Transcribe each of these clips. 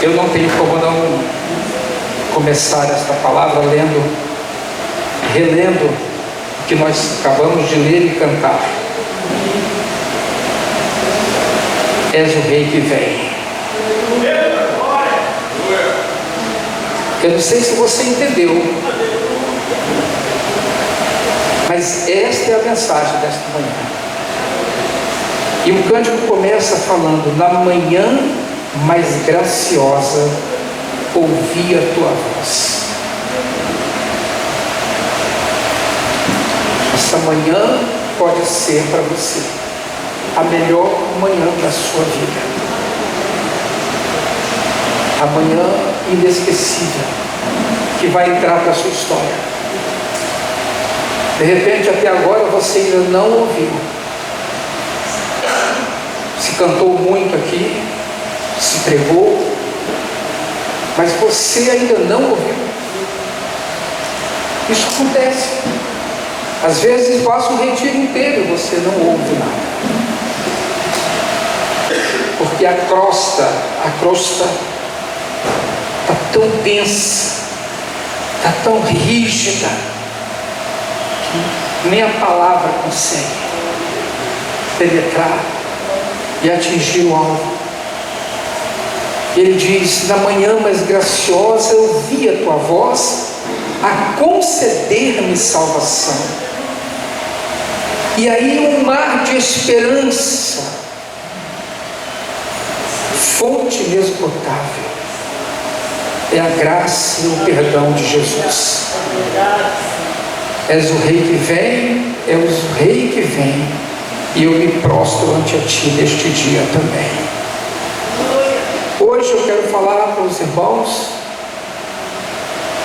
Eu não tenho como não começar esta palavra relendo o que nós acabamos de ler e cantar. És o Rei que vem. Eu não sei se você entendeu, mas esta é a mensagem desta manhã. E o cântico começa falando: na manhã mais graciosa ouvi a tua voz. Essa manhã pode ser para você a melhor manhã da sua vida, a manhã inesquecível que vai entrar para a sua história. De repente, até agora você ainda não ouviu. Se cantou muito aqui, se pregou, mas você ainda não ouviu. Isso acontece. Às vezes passa um retiro inteiro e você não ouve nada, porque a crosta está tão densa, está tão rígida, que nem a palavra consegue penetrar e atingir o alvo. Ele diz: na manhã mais graciosa eu ouvi a tua voz a conceder-me salvação. E aí um mar de esperança, fonte inesgotável, é a graça e o perdão de Jesus. És o Rei que vem, és o Rei que vem, e eu me prostro ante a Ti neste dia também. Hoje eu quero falar para os irmãos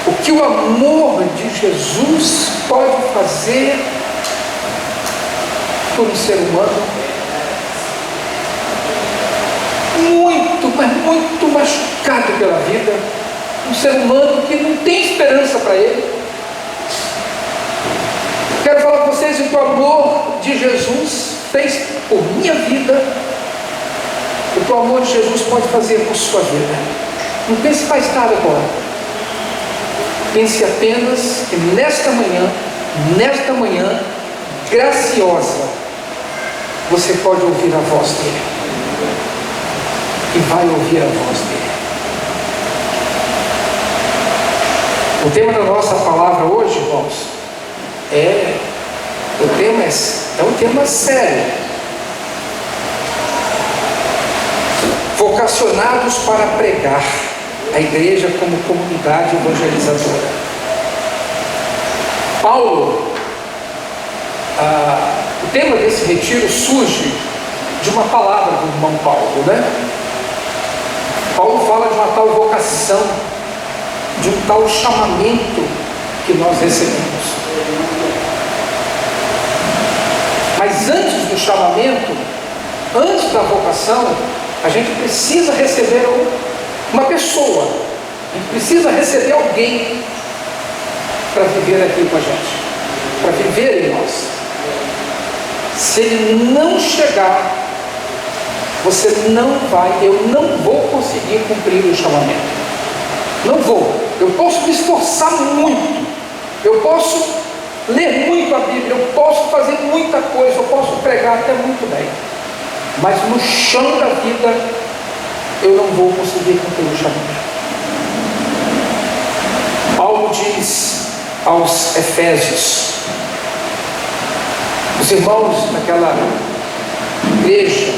o que o amor de Jesus pode fazer por um ser humano muito machucado pela vida, um ser humano que não tem esperança para ele. Quero falar para vocês o que o amor de Jesus fez por minha vida, o que o amor de Jesus pode fazer por sua vida. Não pense mais nada agora. Pense apenas que nesta manhã graciosa, você pode ouvir a voz dele. E vai ouvir a voz dele. O tema da nossa palavra hoje, irmãos, é um tema sério. Vocacionados para pregar, a igreja como comunidade evangelizadora. Paulo, o tema desse retiro surge de uma palavra do irmão Paulo, né? Paulo fala de uma tal vocação, de um tal chamamento que nós recebemos. Mas antes do chamamento, antes da vocação, a gente precisa receber uma pessoa, a gente precisa receber alguém para viver aqui com a gente, para viver em nós. Se ele não chegar, eu não vou conseguir cumprir o chamamento. Não vou. Eu posso me esforçar muito, eu posso ler muito a Bíblia, eu posso fazer muita coisa, eu posso pregar até muito bem, mas no chão da vida eu não vou conseguir cumprir o chamamento. Paulo diz aos Efésios, os irmãos daquela igreja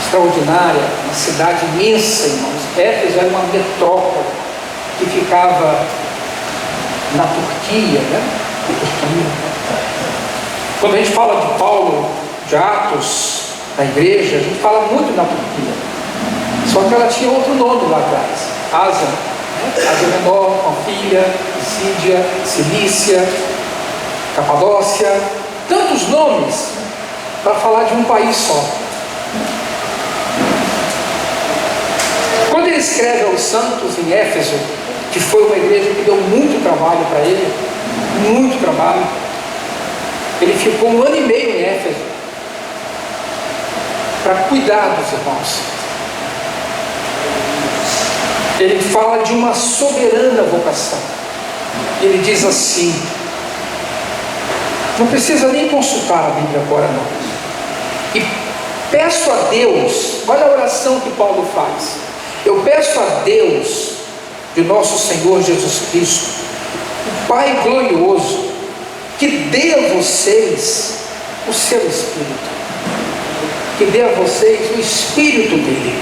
extraordinária, uma cidade imensa, irmãos. Éfeso era uma metrópole que ficava na Turquia, né? Quando a gente fala de Paulo, de Atos, da igreja, a gente fala muito na Turquia. Só que ela tinha outro nome lá atrás: Ásia, né? Ásia Menor, Panfilha, Psídia, Cilícia, Capadócia, tantos nomes para falar de um país só. Quando ele escreve aos santos em Éfeso, que foi uma igreja que deu muito trabalho para ele, muito trabalho, ele ficou 1 ano e meio em Éfeso para cuidar dos irmãos. Ele fala de uma soberana vocação. Ele diz assim, não precisa nem consultar a Bíblia agora não. E peço a Deus, olha a oração que Paulo faz. Eu peço a Deus, de nosso Senhor Jesus Cristo, o Pai glorioso, que dê a vocês o seu Espírito, que dê a vocês o Espírito dele,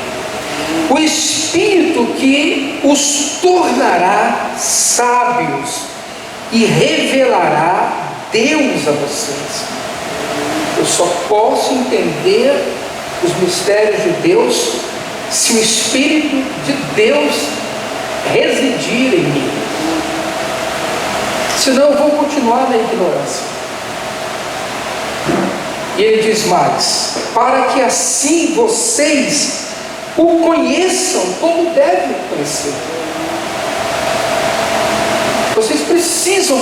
o Espírito que os tornará sábios e revelará Deus a vocês. Eu só posso entender os mistérios de Deus se o Espírito de Deus residir em mim. Senão eu vou continuar na ignorância. E ele diz mais: para que assim vocês o conheçam como devem conhecer. Vocês precisam,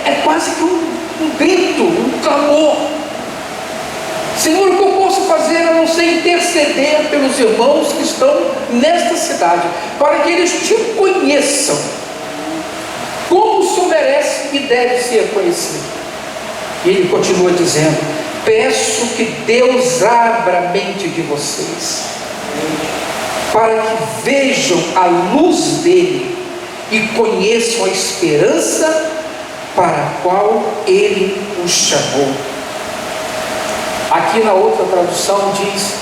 é quase que um grito, um clamor. Senhor, o que eu posso fazer a não ser interceder pelos irmãos que estão nesta cidade, para que eles te conheçam como o Senhor merece e deve ser conhecido. E ele continua dizendo: peço que Deus abra a mente de vocês, para que vejam a luz dele e conheçam a esperança para a qual ele os chamou. Aqui na outra tradução diz: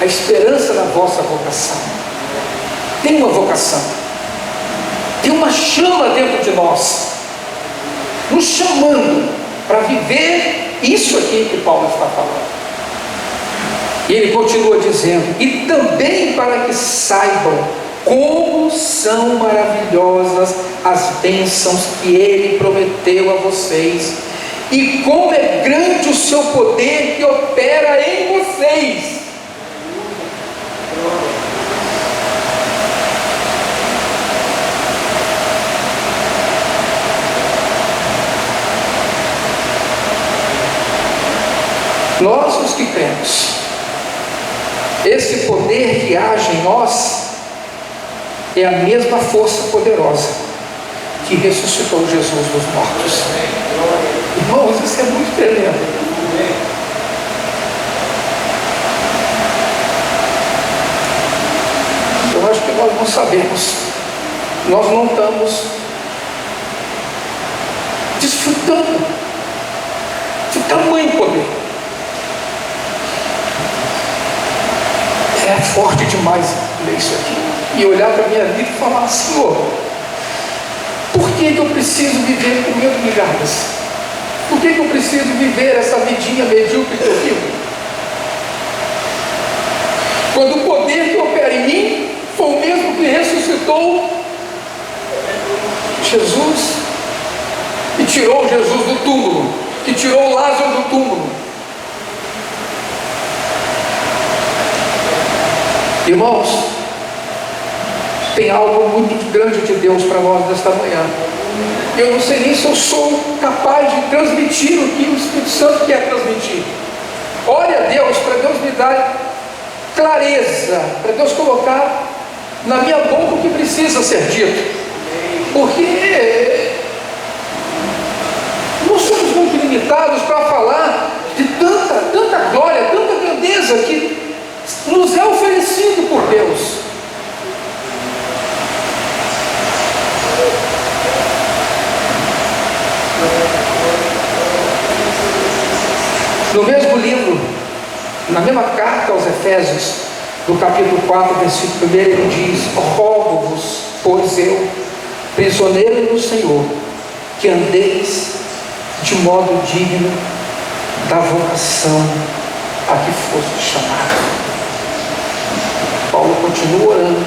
a esperança da vossa vocação. Tem uma vocação, tem uma chama dentro de nós, nos chamando para viver isso aqui que Paulo está falando. E ele continua dizendo: e também para que saibam como são maravilhosas as bênçãos que ele prometeu a vocês, e como é grande o seu poder que opera em vocês. Nós, os que cremos, esse poder que age em nós é a mesma força poderosa que ressuscitou Jesus dos mortos. Irmãos, isso é muito tremendo. Eu acho que nós não sabemos, nós não estamos desfrutando de tamanho poder. É forte demais ler isso aqui e olhar para a minha vida e falar: Senhor, por que eu preciso viver comendo migalhas? Por que eu preciso viver essa vidinha medíocre que eu vivo? Quando o poder que opera em mim foi o mesmo que ressuscitou Jesus e tirou Jesus do túmulo, que tirou Lázaro do túmulo. Irmãos, tem algo muito grande de Deus para nós nesta manhã. Eu não sei nem se eu sou capaz de transmitir o que o Espírito Santo quer transmitir. Olha a Deus, para Deus me dar clareza, para Deus colocar na minha boca o que precisa ser dito. Porque nós somos muito limitados para falar de tanta glória, tanta grandeza que nos é oferecido por Deus. No mesmo livro, na mesma carta aos Efésios, no capítulo 4, versículo 1, ele diz: rogo-vos, pois eu, prisioneiro do Senhor, que andeis de modo digno da vocação a que foste chamado. Paulo continua orando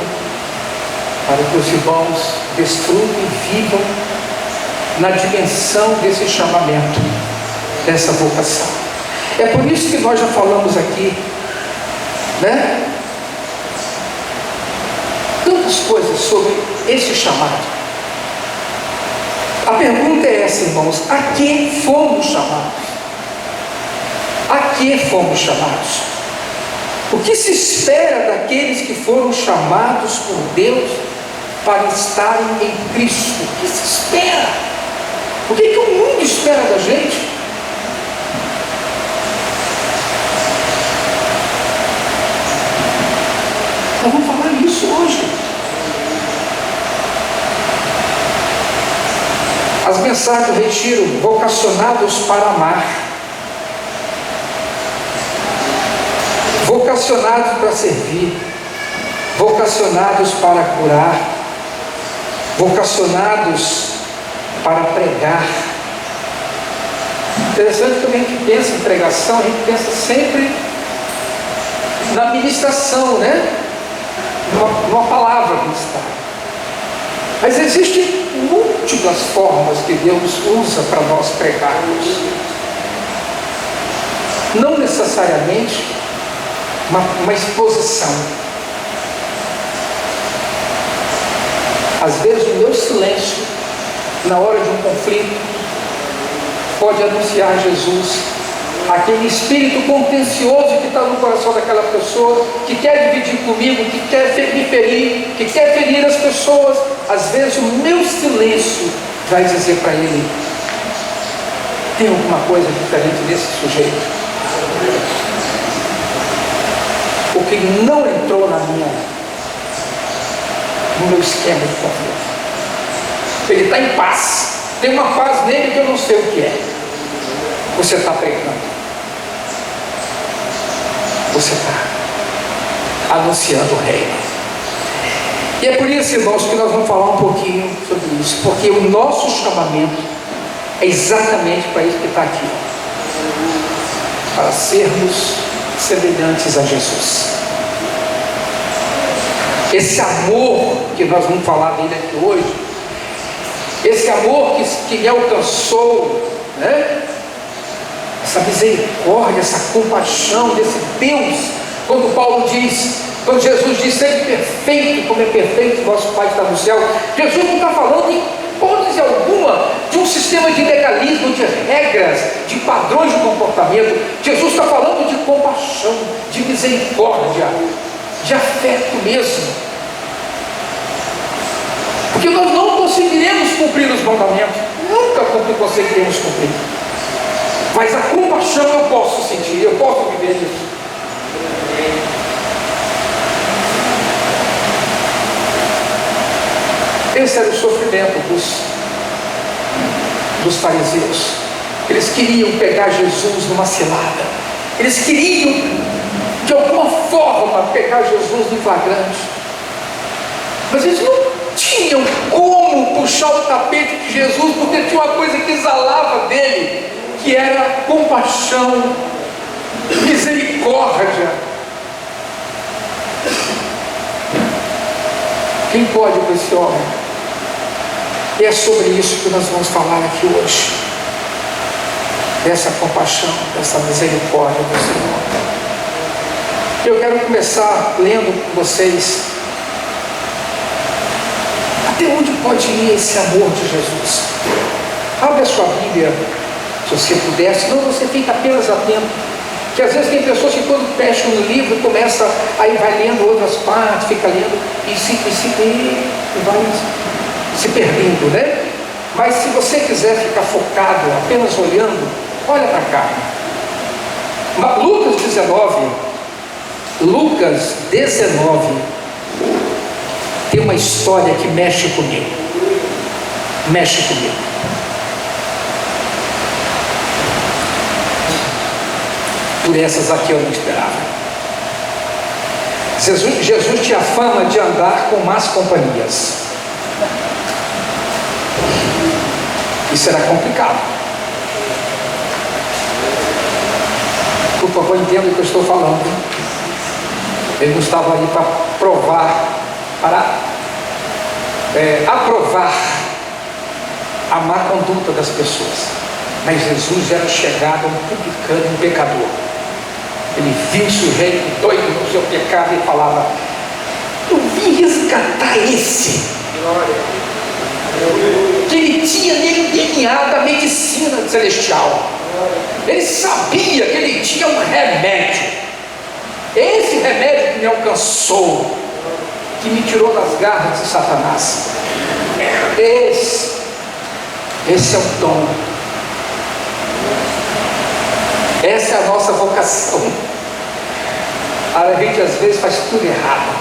para que os irmãos desfrutem e vivam na dimensão desse chamamento, dessa vocação. É por isso que nós já falamos aqui, né? Tantas coisas sobre esse chamado. A pergunta é essa, irmãos: a que fomos chamados? A que fomos chamados? O que se espera daqueles que foram chamados por Deus para estarem em Cristo. O que se espera? O que o mundo espera da gente? Nós vamos falar isso hoje. As mensagens do retiro: vocacionados para amar, vocacionados para servir, vocacionados para curar, vocacionados para pregar. Interessante que quando a gente pensa em pregação, a gente pensa sempre na ministração, né? Numa palavra ministrada. Mas existem múltiplas formas que Deus usa para nós pregarmos. Não necessariamente uma exposição. Às vezes o meu silêncio, na hora de um conflito, pode anunciar Jesus. Aquele espírito contencioso que está no coração daquela pessoa, que quer dividir comigo, que quer me ferir, que quer ferir as pessoas. Às vezes o meu silêncio vai dizer para ele: tem alguma coisa diferente nesse sujeito. Porque ele não entrou no meu esquema de conflito. Ele está em paz. Tem uma paz nele que eu não sei o que é. Você está pregando. Você está anunciando o reino. E é por isso, irmãos, que nós vamos falar um pouquinho sobre isso. Porque o nosso chamamento é exatamente para isso que está aqui. Para sermos semelhantes a Jesus. Esse amor que nós vamos falar dele aqui hoje, esse amor que me alcançou, né? Essa misericórdia, essa compaixão desse Deus, quando Jesus diz: seja perfeito como é perfeito o vosso Pai que está no céu. Jesus não está falando em hipótese alguma de um sistema de legalismo, de regras, de padrões de comportamento. Jesus está falando de compaixão, de misericórdia, de afeto mesmo. Porque nós não conseguiremos cumprir os mandamentos, nunca conseguiremos cumprir. Mas a compaixão eu posso sentir, eu posso viver isso. Esse era o sofrimento dos fariseus. Eles queriam pegar Jesus numa cilada. Eles queriam, de alguma forma, pegar Jesus no flagrante. Mas eles não tinham como puxar o tapete de Jesus, porque tinha uma coisa que exalava dele, que era compaixão, misericórdia. Quem pode com esse homem? E é sobre isso que nós vamos falar aqui hoje. Dessa compaixão, dessa misericórdia do Senhor. Eu quero começar lendo com vocês até onde pode ir esse amor de Jesus. Abre a sua Bíblia, se você puder, senão você fica apenas atento. Que às vezes tem pessoas que quando fecham no livro, começa, aí vai lendo outras partes, fica lendo e vai se perdendo, né? Mas se você quiser ficar focado, apenas olhando, olha para cá. Lucas 19 tem uma história que mexe comigo. Mexe comigo. Por essas aqui eu não esperava. Jesus tinha fama de andar com más companhias. Isso era complicado. Por favor, entenda o que eu estou falando. Ele não estava ali para provar, para aprovar a má conduta das pessoas. Mas Jesus era chegado a um publicano, um pecador. Ele viu o sujeito doido no seu pecado e falava: eu vim resgatar esse. Que ele tinha nele o DNA da medicina celestial. Ele sabia que ele tinha um remédio. Esse remédio que me alcançou. que me tirou das garras de Satanás. Esse é o dom. Essa é a nossa vocação. A gente às vezes faz tudo errado.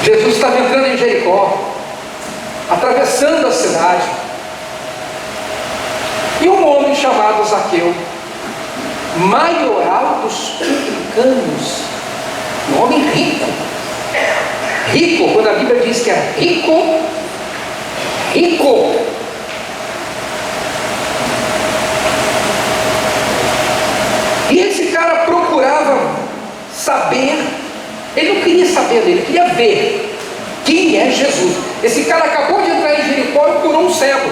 Jesus estava entrando em Jericó, atravessando a cidade, e um homem chamado Zaqueu, maioral dos publicanos, um homem rico, quando a Bíblia diz que é rico, e esse cara procurava saber, ele não queria saber dele, ele queria ver quem é Jesus. Esse cara acabou de entrar em Jericó e curou um cego.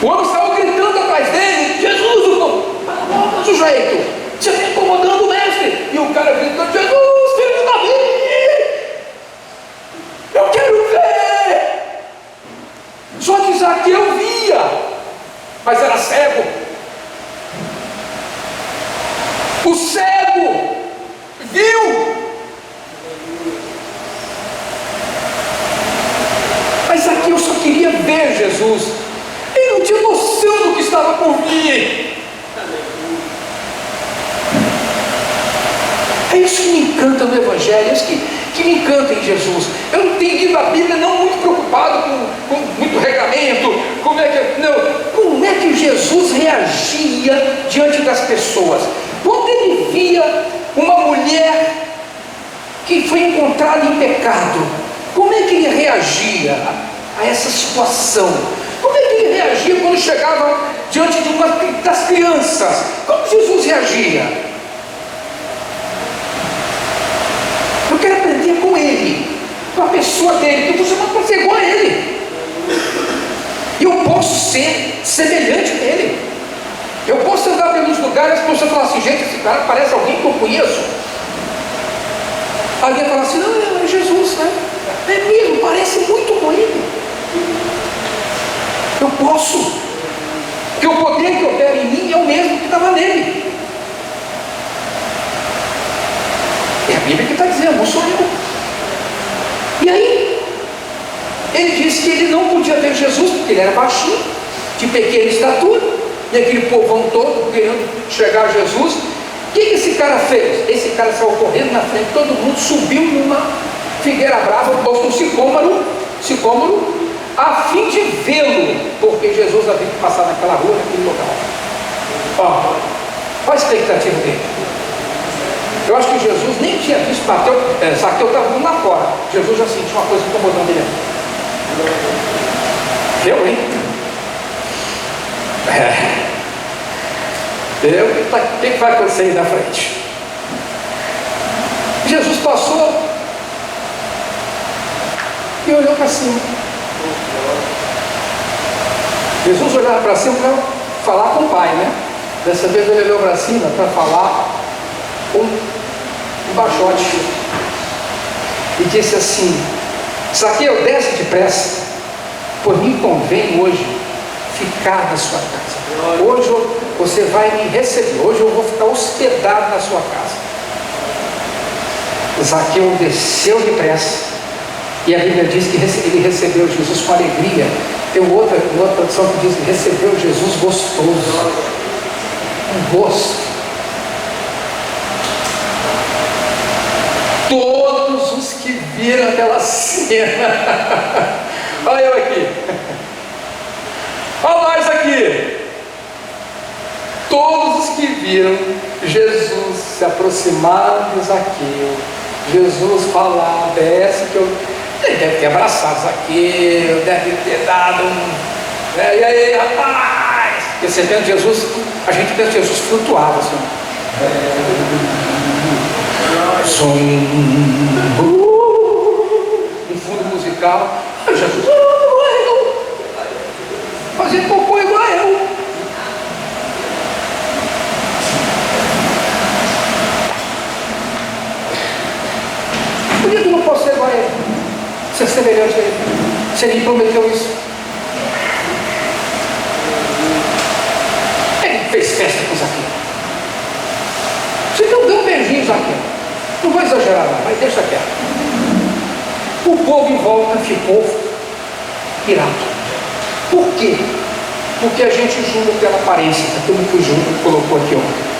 O homem estava gritando atrás dele: Jesus, o sujeito, você está incomodando o mestre. E o cara gritando: Jesus, filho de Davi, eu quero ver. Só que Zaqueu via, mas era cego. O cego viu, mas Zaqueu só queria ver Jesus. Ele não tinha noção do que estava por vir. É isso que me encanta no Evangelho, é isso que me encanta em Jesus. Eu não tenho lido a Bíblia não muito preocupado com muito regramento, como é que Jesus reagia diante das pessoas. Quando ele via uma mulher que foi encontrada em pecado, como é que ele reagia a essa situação? Como é que ele reagia quando chegava diante de uma das crianças? Como Jesus reagia? Eu quero aprender com ele, com a pessoa dele, porque você não pode ser igual a ele. E eu posso ser semelhante a ele. Eu posso andar pelos lugares e você falar assim: gente, esse cara parece alguém que eu conheço. Alguém fala assim: não, é Jesus, né? É mesmo, parece muito com ele. Eu posso, porque o poder que opera em mim é o mesmo que estava nele. É a Bíblia que está dizendo, não sou eu. E aí, ele disse que ele não podia ver Jesus, porque ele era baixinho, de pequena estatura, e aquele povão todo querendo chegar a Jesus. O que esse cara fez? Esse cara saiu correndo na frente, todo mundo subiu numa figueira brava, posto um sicômoro, a fim de vê-lo, porque Jesus havia que passar naquela rua, naquele local. Olha a expectativa dele. Eu acho que Jesus nem tinha visto Zaqueu estava vindo lá fora. Jesus já sentiu uma coisa incomodando ele. Eu, hein? O que vai acontecer aí na frente? Jesus passou e olhou para cima. Jesus olhava para cima para falar com o Pai, né? Dessa vez ele olhou para cima para falar com um baixote e disse assim: Zaqueu, desce depressa, por mim convém hoje ficar na sua casa. Hoje você vai me receber, hoje eu vou ficar hospedado na sua casa. Zaqueu desceu depressa, e a Bíblia diz que ele recebeu Jesus com alegria. Tem outra tradução que diz que recebeu Jesus gostoso, um gosto. Todos os que viram aquela cena, olha eu aqui, olha nós aqui, todos os que viram Jesus se aproximar de Zaqueu, Jesus falar: desce que eu... Ele deve ter abraçado Zaqueu, deve ter dado e aí, rapaz? Porque você pensa Jesus, a gente pensa Jesus flutuava assim. Um fundo musical. Jesus fazia cocô igual eu. Por que eu não posso ser igual a ele? Ser semelhante a ele? Se ele prometeu isso. Ele fez festa com Zaqueu. Você não deu um beijinho, Zaqueu. Não vou exagerar não, mas deixa quieto. O povo em volta ficou irado. Por quê? Porque a gente julga pela aparência, aquilo que o Júlio colocou aqui ontem.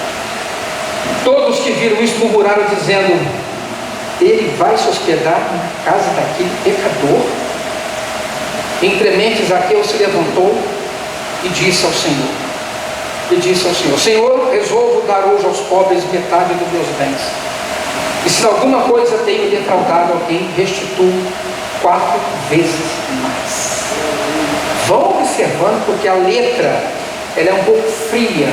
Todos que viram isso murmuraram dizendo: ele vai se hospedar na casa daquele pecador. Inclemente Zaqueu se levantou e disse ao Senhor: Senhor, resolvo dar hoje aos pobres metade dos meus bens. E se alguma coisa tenho defraudado alguém, restituo 4 vezes mais. Vão observando, porque a letra ela é um pouco fria,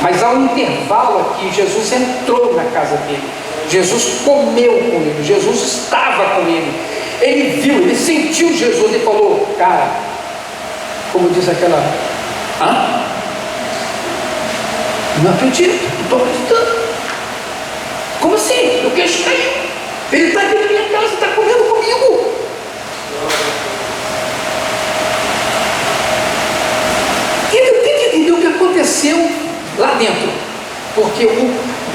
mas há um intervalo aqui. Jesus entrou na casa dele, Jesus comeu com ele, Jesus estava com ele, ele viu, ele sentiu Jesus e falou: cara, como diz aquela, não acredito, não estou acreditando. Como assim? O queixo caiu. Ele está aqui na minha casa, está comendo comigo. Ele tem que entender o que aconteceu lá dentro, porque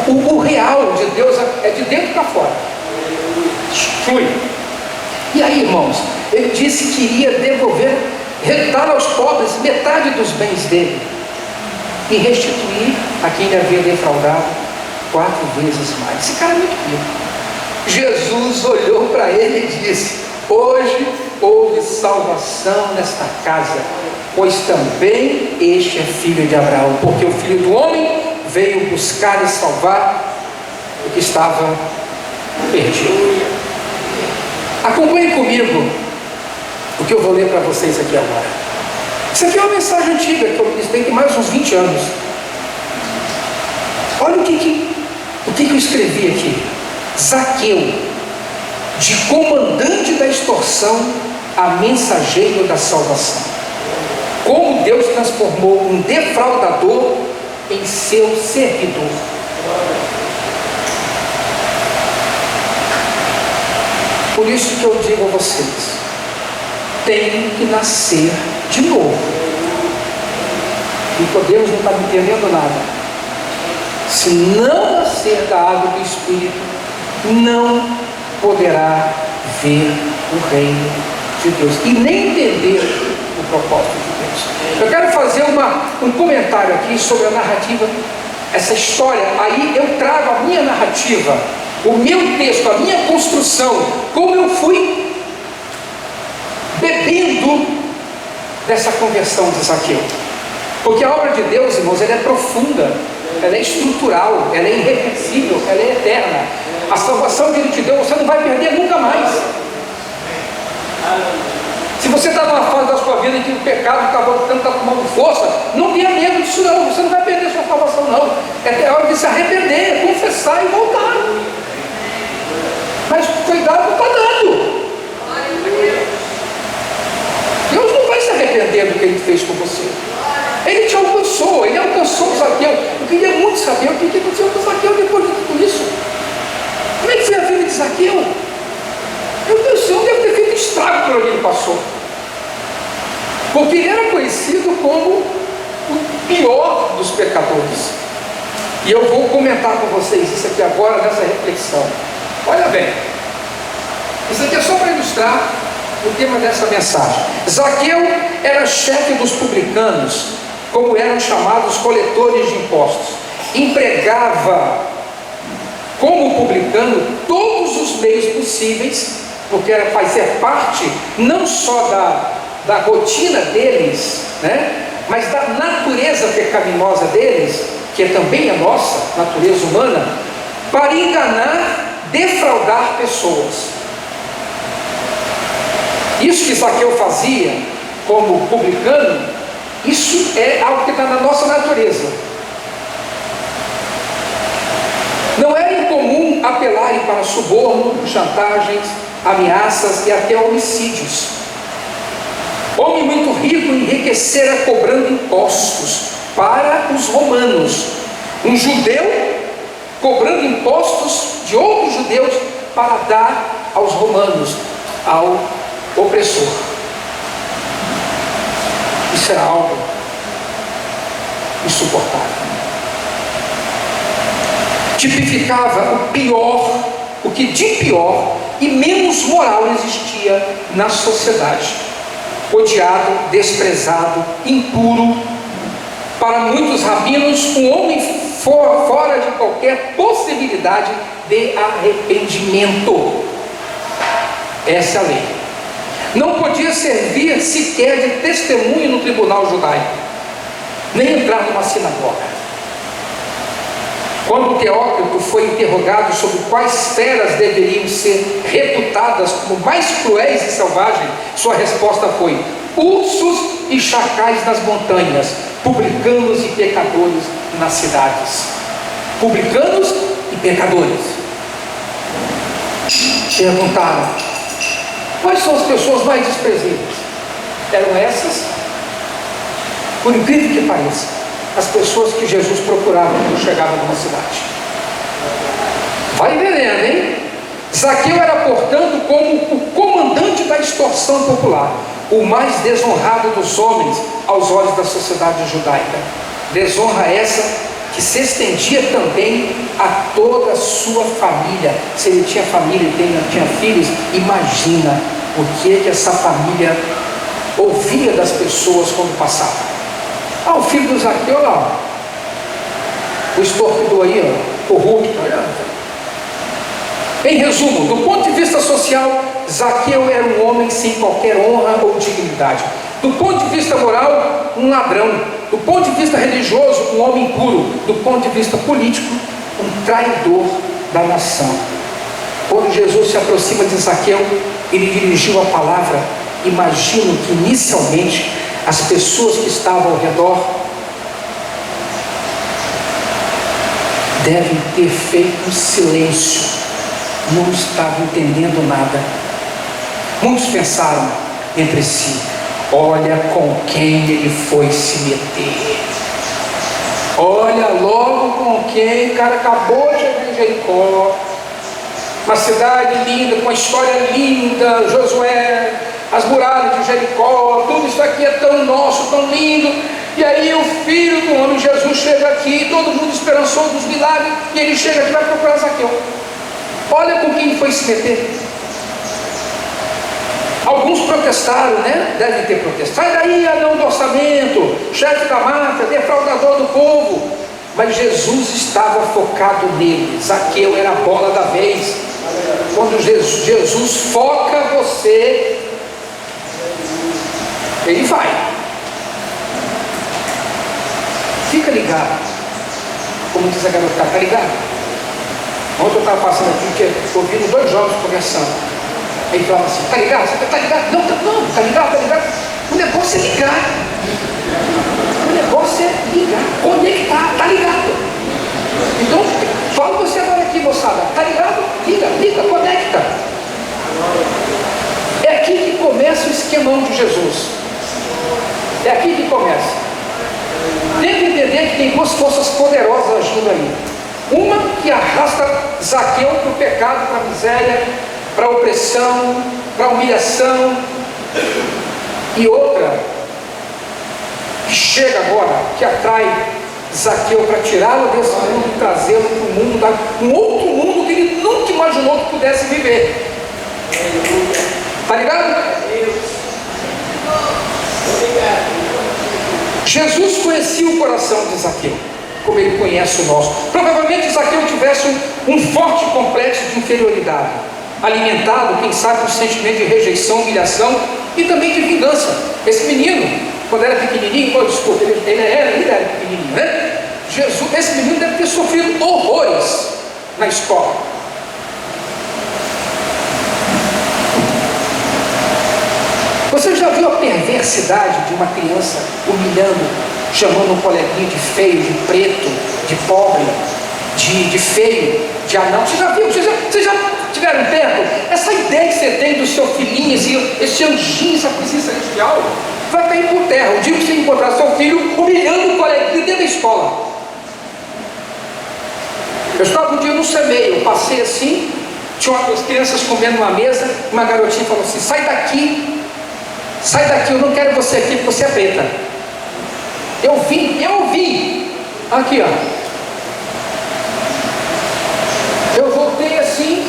o real de Deus é de dentro para fora. Flui. E aí, irmãos, ele disse que iria devolver, dar aos pobres metade dos bens dele e restituir a quem lhe havia defraudado 4 vezes mais. Esse cara é muito rico. Jesus olhou para ele e disse: hoje houve salvação nesta casa, pois também este é filho de Abraão, porque o Filho do Homem veio buscar e salvar o que estava perdido. Acompanhe comigo o que eu vou ler para vocês aqui agora. Isso aqui é uma mensagem antiga que eu ministrei tem mais uns 20 anos. Olha o que eu escrevi aqui. Zaqueu, de comandante da extorsão a mensageiro da salvação. Como Deus transformou um defraudador em seu servidor. Por isso que eu digo a vocês: tem que nascer de novo. Nicodemos não está me entendendo nada. Se não nascer da água do Espírito, não poderá ver o reino de Deus e nem entender o propósito de Deus. Eu quero fazer um comentário aqui sobre a narrativa, essa história. Aí eu trago a minha narrativa, o meu texto, a minha construção, como eu fui bebendo dessa conversão de Zaqueu. Porque a obra de Deus, irmãos, ela é profunda, ela é estrutural, ela é irreversível, ela é eterna. A salvação que Ele te deu, você não vai perder nunca mais. Se você está numa fase da sua vida em que o pecado está tomando força, não tenha medo disso não, você não vai perder sua salvação não. É hora de se arrepender, confessar e voltar. Mas cuidado está dado. Deus não vai se arrepender do que Ele fez com você. Ele te alcançou, Ele alcançou o Zaqueu. Eu queria muito saber o que aconteceu com o Zaqueu depois de tudo isso. Como é que foi a vida de Zaqueu? Meu Deus do céu, deve ter feito estrago por onde ele passou. Porque ele era conhecido como o pior dos pecadores. E eu vou comentar com vocês isso aqui agora nessa reflexão. Olha bem, isso aqui é só para ilustrar o tema dessa mensagem. Zaqueu era chefe dos publicanos, como eram chamados coletores de impostos. Empregava como publicano todos os meios possíveis, porque era fazer parte não só da rotina deles, né, mas da natureza pecaminosa deles, que é também a nossa natureza humana, para enganar, defraudar pessoas. Isso que Zaqueu fazia como publicano, isso é algo que está na nossa natureza. Não era incomum apelarem para suborno, chantagens, ameaças e até homicídios. Homem muito rico enriquecera cobrando impostos para os romanos. Um judeu cobrando impostos de outros judeus para dar aos romanos, ao opressor. Isso era algo insuportável. tipificava o pior, o que de pior e menos moral existia na sociedade. Odiado, desprezado, impuro, para muitos rabinos, um homem fora de qualquer possibilidade de arrependimento. Essa é a lei. Não podia servir sequer de testemunho no tribunal judaico, nem entrar numa sinagoga. Quando Teócrito foi interrogado sobre quais feras deveriam ser reputadas como mais cruéis e selvagens, sua resposta foi: ursos e chacais nas montanhas, publicanos e pecadores nas cidades. Publicanos e pecadores. Perguntaram: quais são as pessoas mais desprezíveis? Eram essas? Por incrível que pareça, as pessoas que Jesus procurava quando chegava numa cidade. Vai entendendo, hein? Zaqueu era, portanto, como o comandante da extorsão popular, o mais desonrado dos homens aos olhos da sociedade judaica. Desonra essa que se estendia também a toda a sua família. Se ele tinha família e tinha filhos, imagina o que essa família ouvia das pessoas quando passava. O filho do Zaqueu lá, o extorquidor aí, corrupto. Em resumo, do ponto de vista social, Zaqueu era um homem sem qualquer honra ou dignidade. Do ponto de vista moral, um ladrão. Do ponto de vista religioso, um homem impuro. Do ponto de vista político, um traidor da nação. Quando Jesus se aproxima de Zaqueu, ele dirigiu a palavra. Imagino que inicialmente as pessoas que estavam ao redor devem ter feito um silêncio, não estavam entendendo nada. Muitos pensaram entre si: olha com quem ele foi se meter, olha logo com quem o cara acabou de chegar em Jericó, uma cidade linda, com uma história linda, Josué, as muralhas de Jericó, tudo isso aqui é tão nosso, tão lindo. E aí o Filho do Homem, Jesus, chega aqui, todo mundo esperançoso dos milagres, e ele chega aqui e vai procurar Zaqueu. Olha com quem foi se meter. Alguns protestaram, né? Devem ter protestado. Sai daí, anão do orçamento, chefe da máfia, defraudador do povo. Mas Jesus estava focado nele. Zaqueu era a bola da vez. Quando Jesus foca você, ele vai. Fica ligado. Como diz a garota, tá ligado? Ontem eu estava passando aqui, ouvindo 2 jovens conversando. Aí ele falava assim: tá ligado? Você tá ligado? Não, tá ligado, tá ligado? O negócio é ligar. O negócio é ligar, conectar, tá ligado? Então, fala você agora aqui, moçada. Tá ligado? Liga, conecta. É aqui que começa o esquemão de Jesus. É aqui que começa. Tem que entender que tem 2 forças poderosas agindo aí. Uma que arrasta Zaqueu para o pecado, para a miséria, para a opressão, para a humilhação. E outra que chega agora, que atrai Zaqueu para tirá-lo desse mundo e trazê-lo para o mundo, um outro mundo que ele nunca imaginou que pudesse viver. Tá ligado? Jesus conhecia o coração de Zaqueu, como ele conhece o nosso. Provavelmente Zaqueu tivesse um forte complexo de inferioridade, alimentado, quem sabe, por um sentimento de rejeição, humilhação e também de vingança. Esse menino, quando era pequenininho, ele era pequenininho, né? Esse menino deve ter sofrido horrores na escola. Você já viu a perversidade de uma criança humilhando, chamando um coleguinha de feio, de preto, de pobre, de feio, de anão? Você já viu? Vocês já tiveram perto? Essa ideia que você tem do seu filhinho, esse anjinho, essa coisinha celestial, vai cair por terra. O dia que você encontrar seu filho humilhando um coleguinha dentro da escola. Eu estava um dia no CEMEI, eu passei assim, tinha umas crianças comendo numa mesa, uma garotinha falou assim: sai daqui, eu não quero você aqui porque você é preta. Eu vi, aqui ó. assim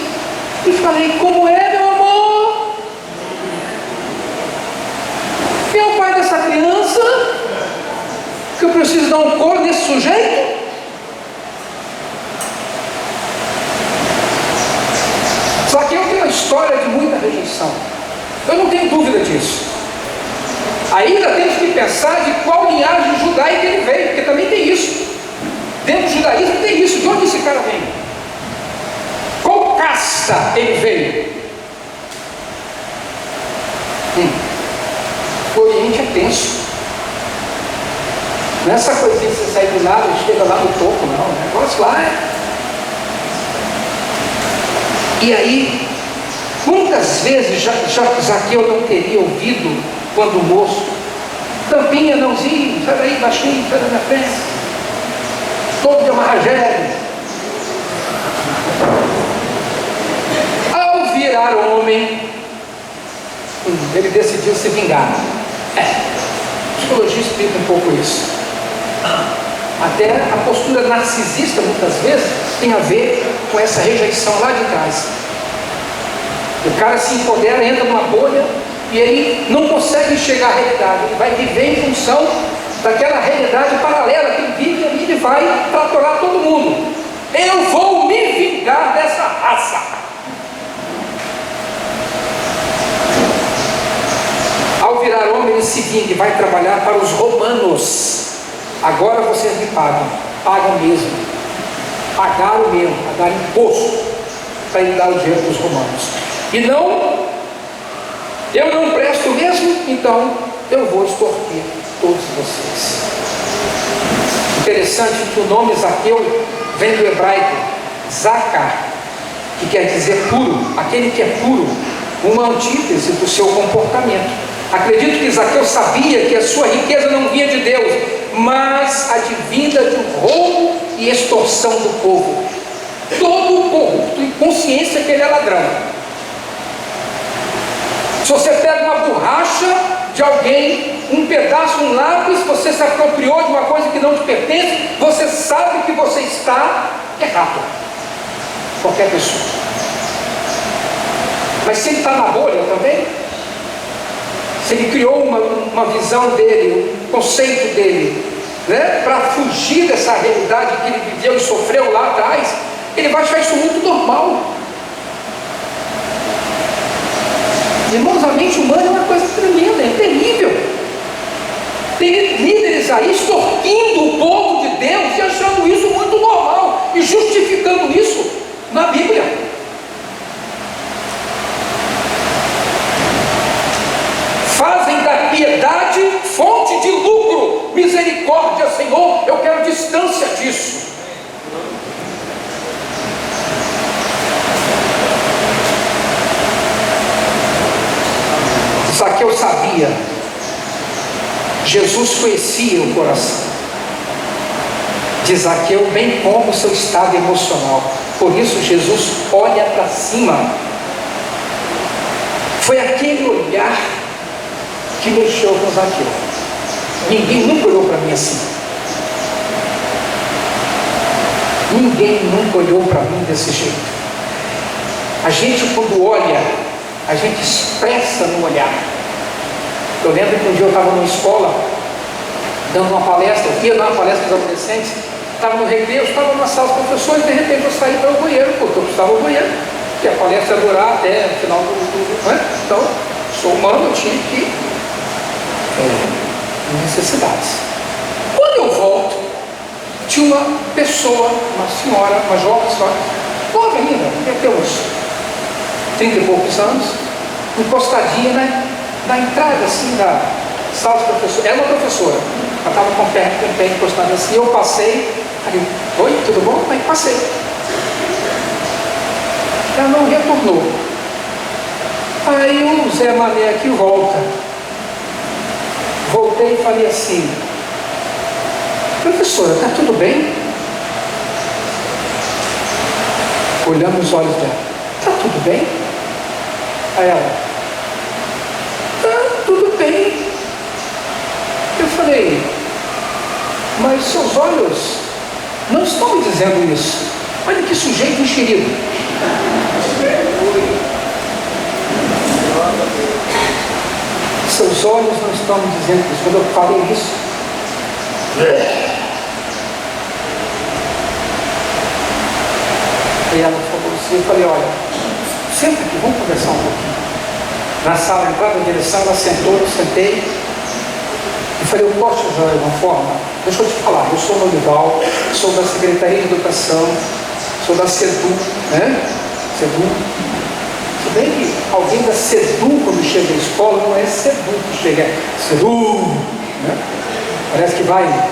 e falei: como é, meu amor? Quem é o pai dessa criança? Que eu preciso dar um coro nesse sujeito? Só que eu tenho uma história de muita rejeição. Eu não tenho dúvida disso. Ainda temos que pensar de qual linhagem judaica ele veio, porque também tem isso. Dentro do judaísmo tem isso. De onde esse cara vem? Qual casta ele veio? O Oriente é tenso. Não é essa coisinha que você sai do lado e chega lá no topo, não. O negócio lá é... E aí, quantas vezes Zaqueu não teria ouvido quando moço: tampinha, nãozinho, sai daí baixinho, sai da minha frente, todo de amarragério. Ao virar homem, ele decidiu se vingar. A psicologia explica um pouco isso. Até a postura narcisista, muitas vezes, tem a ver com essa rejeição lá de trás. O cara se empodera, entra numa bolha e ele não consegue enxergar a realidade. Ele vai viver em função daquela realidade paralela que ele vive, e ele vai tratorar todo mundo. Eu vou me vingar dessa raça. Ao virar homem, ele se vinga e vai trabalhar para os romanos. Agora vocês me pagam mesmo, pagaram mesmo, pagaram imposto para ele dar o dinheiro para os romanos. E não, eu não presto mesmo, então eu vou extorquir todos vocês. Interessante que o nome Zaqueu vem do hebraico Zaca, que quer dizer puro, aquele que é puro, uma antítese do seu comportamento. Acredito que Zaqueu sabia que a sua riqueza não vinha de Deus, mas advinda de um roubo e extorsão do povo. Todo corrupto em consciência que ele é ladrão. Se você pega uma borracha de alguém, um pedaço, um lápis, você se apropriou de uma coisa que não te pertence, você sabe que você está errado. Qualquer pessoa. Mas se ele está na bolha também, se ele criou uma visão dele, um conceito dele, né, para fugir dessa realidade que ele viveu e sofreu lá atrás, ele vai achar isso muito normal. Irmãos, a mente humana é uma coisa tremenda, é terrível. Tem líderes aí extorquindo o povo de Deus e achando isso muito normal e justificando isso na Bíblia. Fazem da piedade fonte de lucro. Misericórdia, Senhor, eu quero distância disso. Zaqueu sabia, Jesus conhecia o coração de Zaqueu, bem como o seu estado emocional. Por isso Jesus olha para cima. Foi aquele olhar que mexeu com Zaqueu. Ninguém nunca olhou para mim assim. Ninguém nunca olhou para mim desse jeito. A gente, quando olha, a gente expressa no olhar. Eu lembro que um dia eu estava numa escola dando uma palestra, eu ia dar uma palestra para os adolescentes, estava no recreio, eu estava numa sala dos professores, e de repente eu saí para o banheiro, porque eu precisava do banheiro, porque a palestra ia durar até o final do né? Então, sou humano, eu tinha que necessidades. Quando eu volto, tinha uma pessoa, uma senhora, uma jovem senhora, nova ainda, devia ter uns 30 e poucos anos, encostadinha, né, na entrada assim da sala dos professores. Era uma professora, ela estava com o pé encostado assim. Eu passei, falei: oi, tudo bom? Aí passei. Ela não retornou. Aí o Zé Mané aqui volta. Voltei e falei assim: professora, está tudo bem? Olhando nos olhos dela: está tudo bem? Aí ela: está tudo bem. Eu falei: mas seus olhos não estão me dizendo isso. Olha que sujeito enxerido. seus olhos não estão me dizendo isso. Quando eu falei isso, e ela falou assim, eu falei, olha, senta aqui, vamos conversar um pouquinho. Na sala, entrada na direção, ela sentou, eu sentei e falei, eu posso te ajudar de alguma forma? Deixa eu te falar, eu sou Norival, sou da Secretaria de Educação, sou da CEDU, né? CEDU. Se bem que alguém da CEDU, quando chega à escola, não é CEDU que chega, é CEDU, né? Parece que vai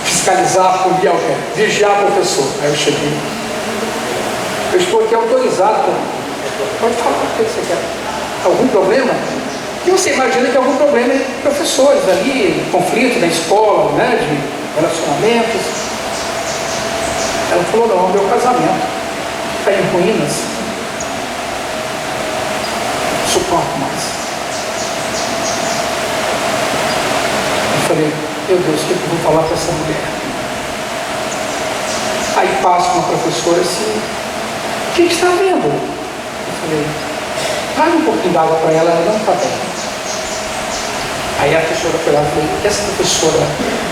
fiscalizar, punir, vigiar o professor. Aí eu cheguei. Eu estou aqui autorizado. Pode falar o que você quer. Algum problema? E você imagina que algum problema é professores ali, conflito na escola, né, de relacionamentos. Ela falou, não, meu casamento está em ruínas. Não suporto mais. Eu falei, meu Deus, o que eu vou falar para essa mulher? Aí passa uma professora assim, o que está vendo? Eu falei, vai um pouquinho d'água para ela, ela não está bem. Aí a professora foi lá e falou, essa professora,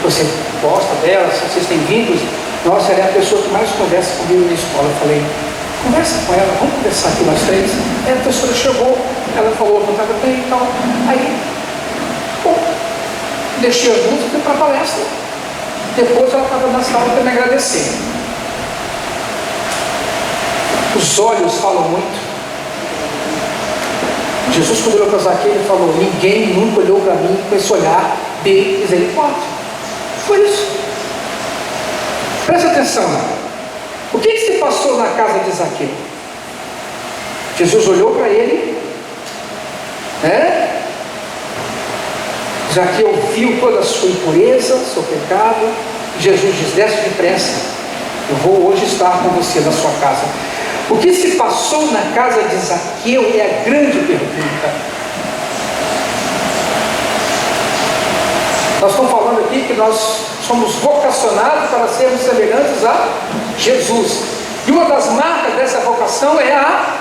você gosta dela, se vocês têm vínculos? Nossa, ela é a pessoa que mais conversa comigo na escola. Eu falei, conversa com ela, vamos conversar aqui nós três. Aí a professora chegou, ela falou, não estava bem e tal. Aí, bom, deixei as luzes e fui para a palestra. Depois ela estava na sala para me agradecer. Os olhos falam muito. Jesus, quando olhou para Zaqueu, ele falou, ninguém nunca olhou para mim com esse olhar de misericórdia. Foi isso. Presta atenção. O que se passou na casa de Zaqueu? Jesus olhou para ele, né? Zaqueu viu toda a sua impureza, seu pecado. E Jesus diz, desce depressa, eu vou hoje estar com você na sua casa. O que se passou na casa de Zaqueu é a grande pergunta. Nós estamos falando aqui que nós somos vocacionados para sermos semelhantes a Jesus. E uma das marcas dessa vocação é a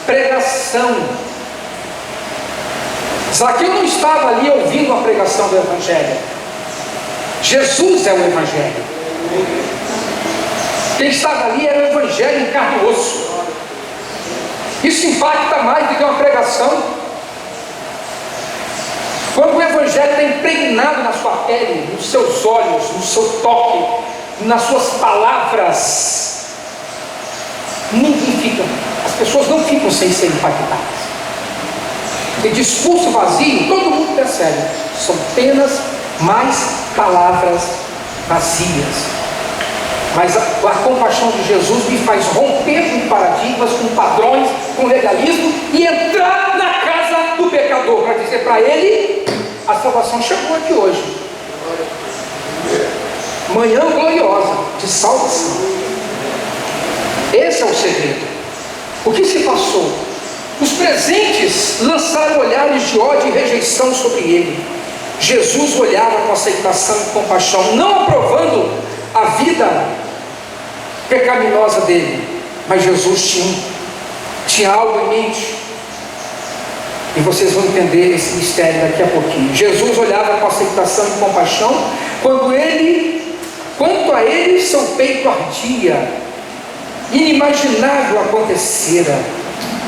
pregação. Zaqueu não estava ali ouvindo a pregação do Evangelho. Jesus é o Evangelho. Quem estava ali era o Evangelho em carne e osso. Isso impacta mais do que uma pregação. Quando o Evangelho está impregnado na sua pele, nos seus olhos, no seu toque, nas suas palavras, ninguém fica, as pessoas não ficam sem ser impactadas. E discurso vazio, todo mundo percebe, são apenas mais palavras vazias. Mas a compaixão de Jesus me faz romper com paradigmas, com padrões, com legalismo e entrar na casa do pecador para dizer para ele, a salvação chegou aqui hoje. Manhã gloriosa de salvação. Esse é o segredo. O que se passou? Os presentes lançaram olhares de ódio e rejeição sobre ele. Jesus olhava com aceitação e compaixão, não aprovando a vida pecaminosa dele, mas Jesus tinha algo em mente, e vocês vão entender esse mistério daqui a pouquinho. Jesus olhava com aceitação e compaixão, quanto a ele seu peito ardia, inimaginável acontecera,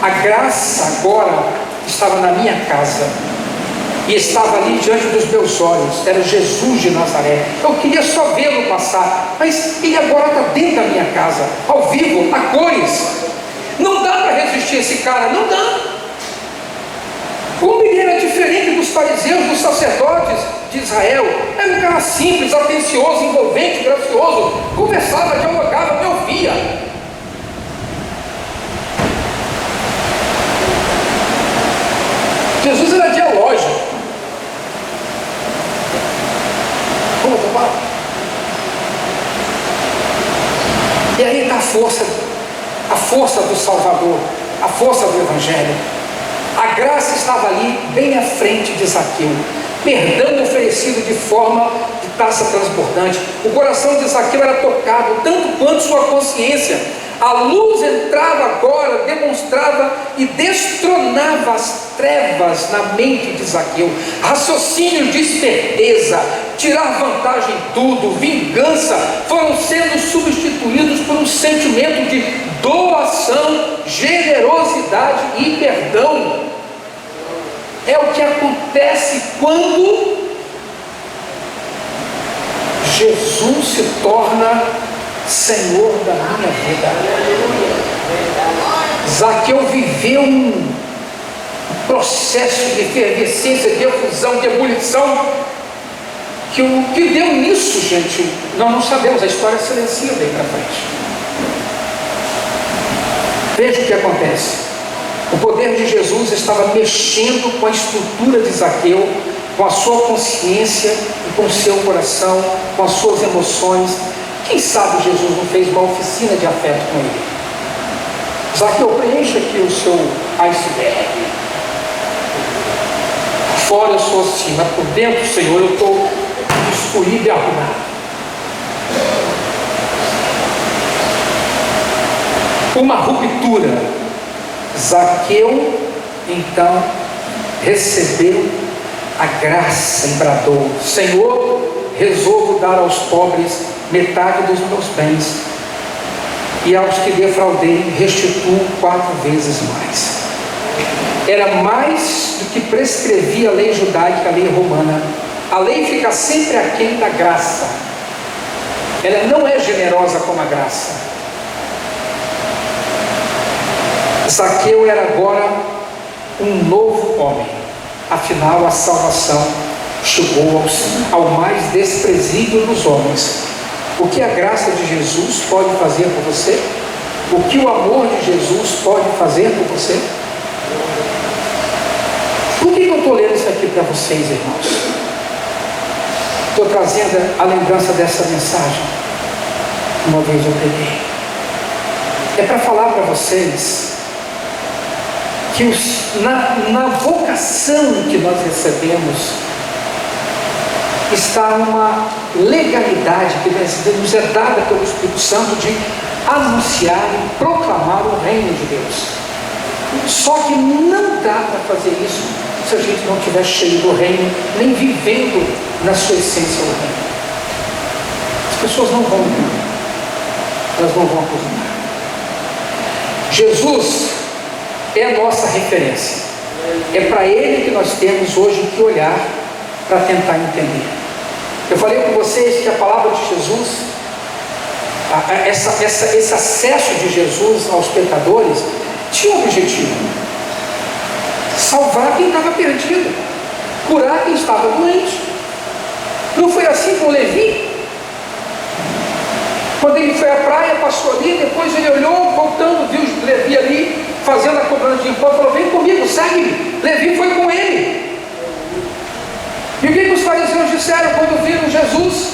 a graça agora estava na minha casa, e estava ali diante dos meus olhos, era Jesus de Nazaré. Eu queria só vê-lo passar, mas ele agora está dentro da minha casa, ao vivo, a cores. Não dá para resistir a esse cara, não dá. Como ele era diferente dos fariseus, dos sacerdotes de Israel, era um cara simples, atencioso, envolvente, gracioso, conversava, dialogava, me ouvia. Jesus era dialógico. E aí está a força do Salvador, a força do Evangelho. A graça estava ali, bem à frente de Zaqueu, perdão oferecido de forma de taça transbordante. O coração de Zaqueu era tocado, tanto quanto sua consciência. A luz entrava agora, demonstrava e destronava as trevas na mente de Zaqueu. Raciocínio de esperteza, tirar vantagem em tudo, vingança, foram sendo substituídos por um sentimento de doação, generosidade e perdão. É o que acontece quando Jesus se torna Senhor da minha vida. Zaqueu viveu um processo de efervescência, de efusão, de ebulição, que o que deu nisso, gente, nós não sabemos, a história silencia daí para frente. Veja o que acontece. O poder de Jesus estava mexendo com a estrutura de Zaqueu, com a sua consciência e com o seu coração, com as suas emoções. Quem sabe Jesus não fez uma oficina de afeto com ele? Zaqueu, preencha aqui o seu iceberg. Fora eu sou assim, mas por dentro, Senhor, eu estou escolhido e arrumado. Uma ruptura. Zaqueu, então, recebeu a graça e bradou: Senhor, resolvo dar aos pobres metade dos meus bens, e aos que defraudei restituo 4 vezes mais. Era mais do que prescrevia a lei judaica, a lei romana. A lei fica sempre aquém da graça. Ela não é generosa como a graça. Zaqueu era agora um novo homem. Afinal, a salvação chegou ao mais desprezível dos homens. O que a graça de Jesus pode fazer por você? O que o amor de Jesus pode fazer por você? Por que eu estou lendo isso aqui para vocês, irmãos? Estou trazendo a lembrança dessa mensagem. Uma vez eu preguei. É para falar para vocês que na vocação que nós recebemos está uma legalidade que nos é dada pelo Espírito Santo de anunciar e proclamar o reino de Deus. Só que não dá para fazer isso se a gente não estiver cheio do reino, nem vivendo na sua essência o reino. As pessoas não vão, elas não vão acostumar. Jesus é a nossa referência. É para Ele que nós temos hoje que olhar para tentar entender. Eu falei com vocês que a palavra de Jesus, esse acesso de Jesus aos pecadores, tinha um objetivo: salvar quem estava perdido, curar quem estava doente. Não foi assim com Levi? Quando ele foi à praia, passou ali, depois ele olhou, voltando, viu Levi ali, fazendo a cobrança de imposto, falou: vem comigo, segue-me. Levi foi com ele. E o que os fariseus disseram quando viram Jesus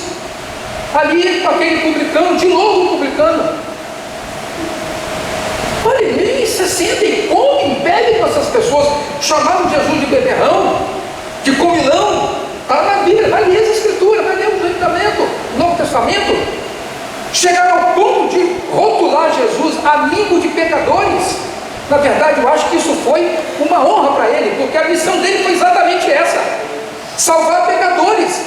ali com aquele publicano, de novo publicano? Olha, nem se sentem, comem, bebem com essas pessoas. Chamaram Jesus de beberrão, de comilão. Está na Bíblia, vai ler essa escritura, vai ler o Antigo Testamento, o Novo Testamento. Chegaram ao ponto de rotular Jesus amigo de pecadores. Na verdade, eu acho que isso foi uma honra para ele, porque a missão dele foi exatamente essa: salvar pecadores.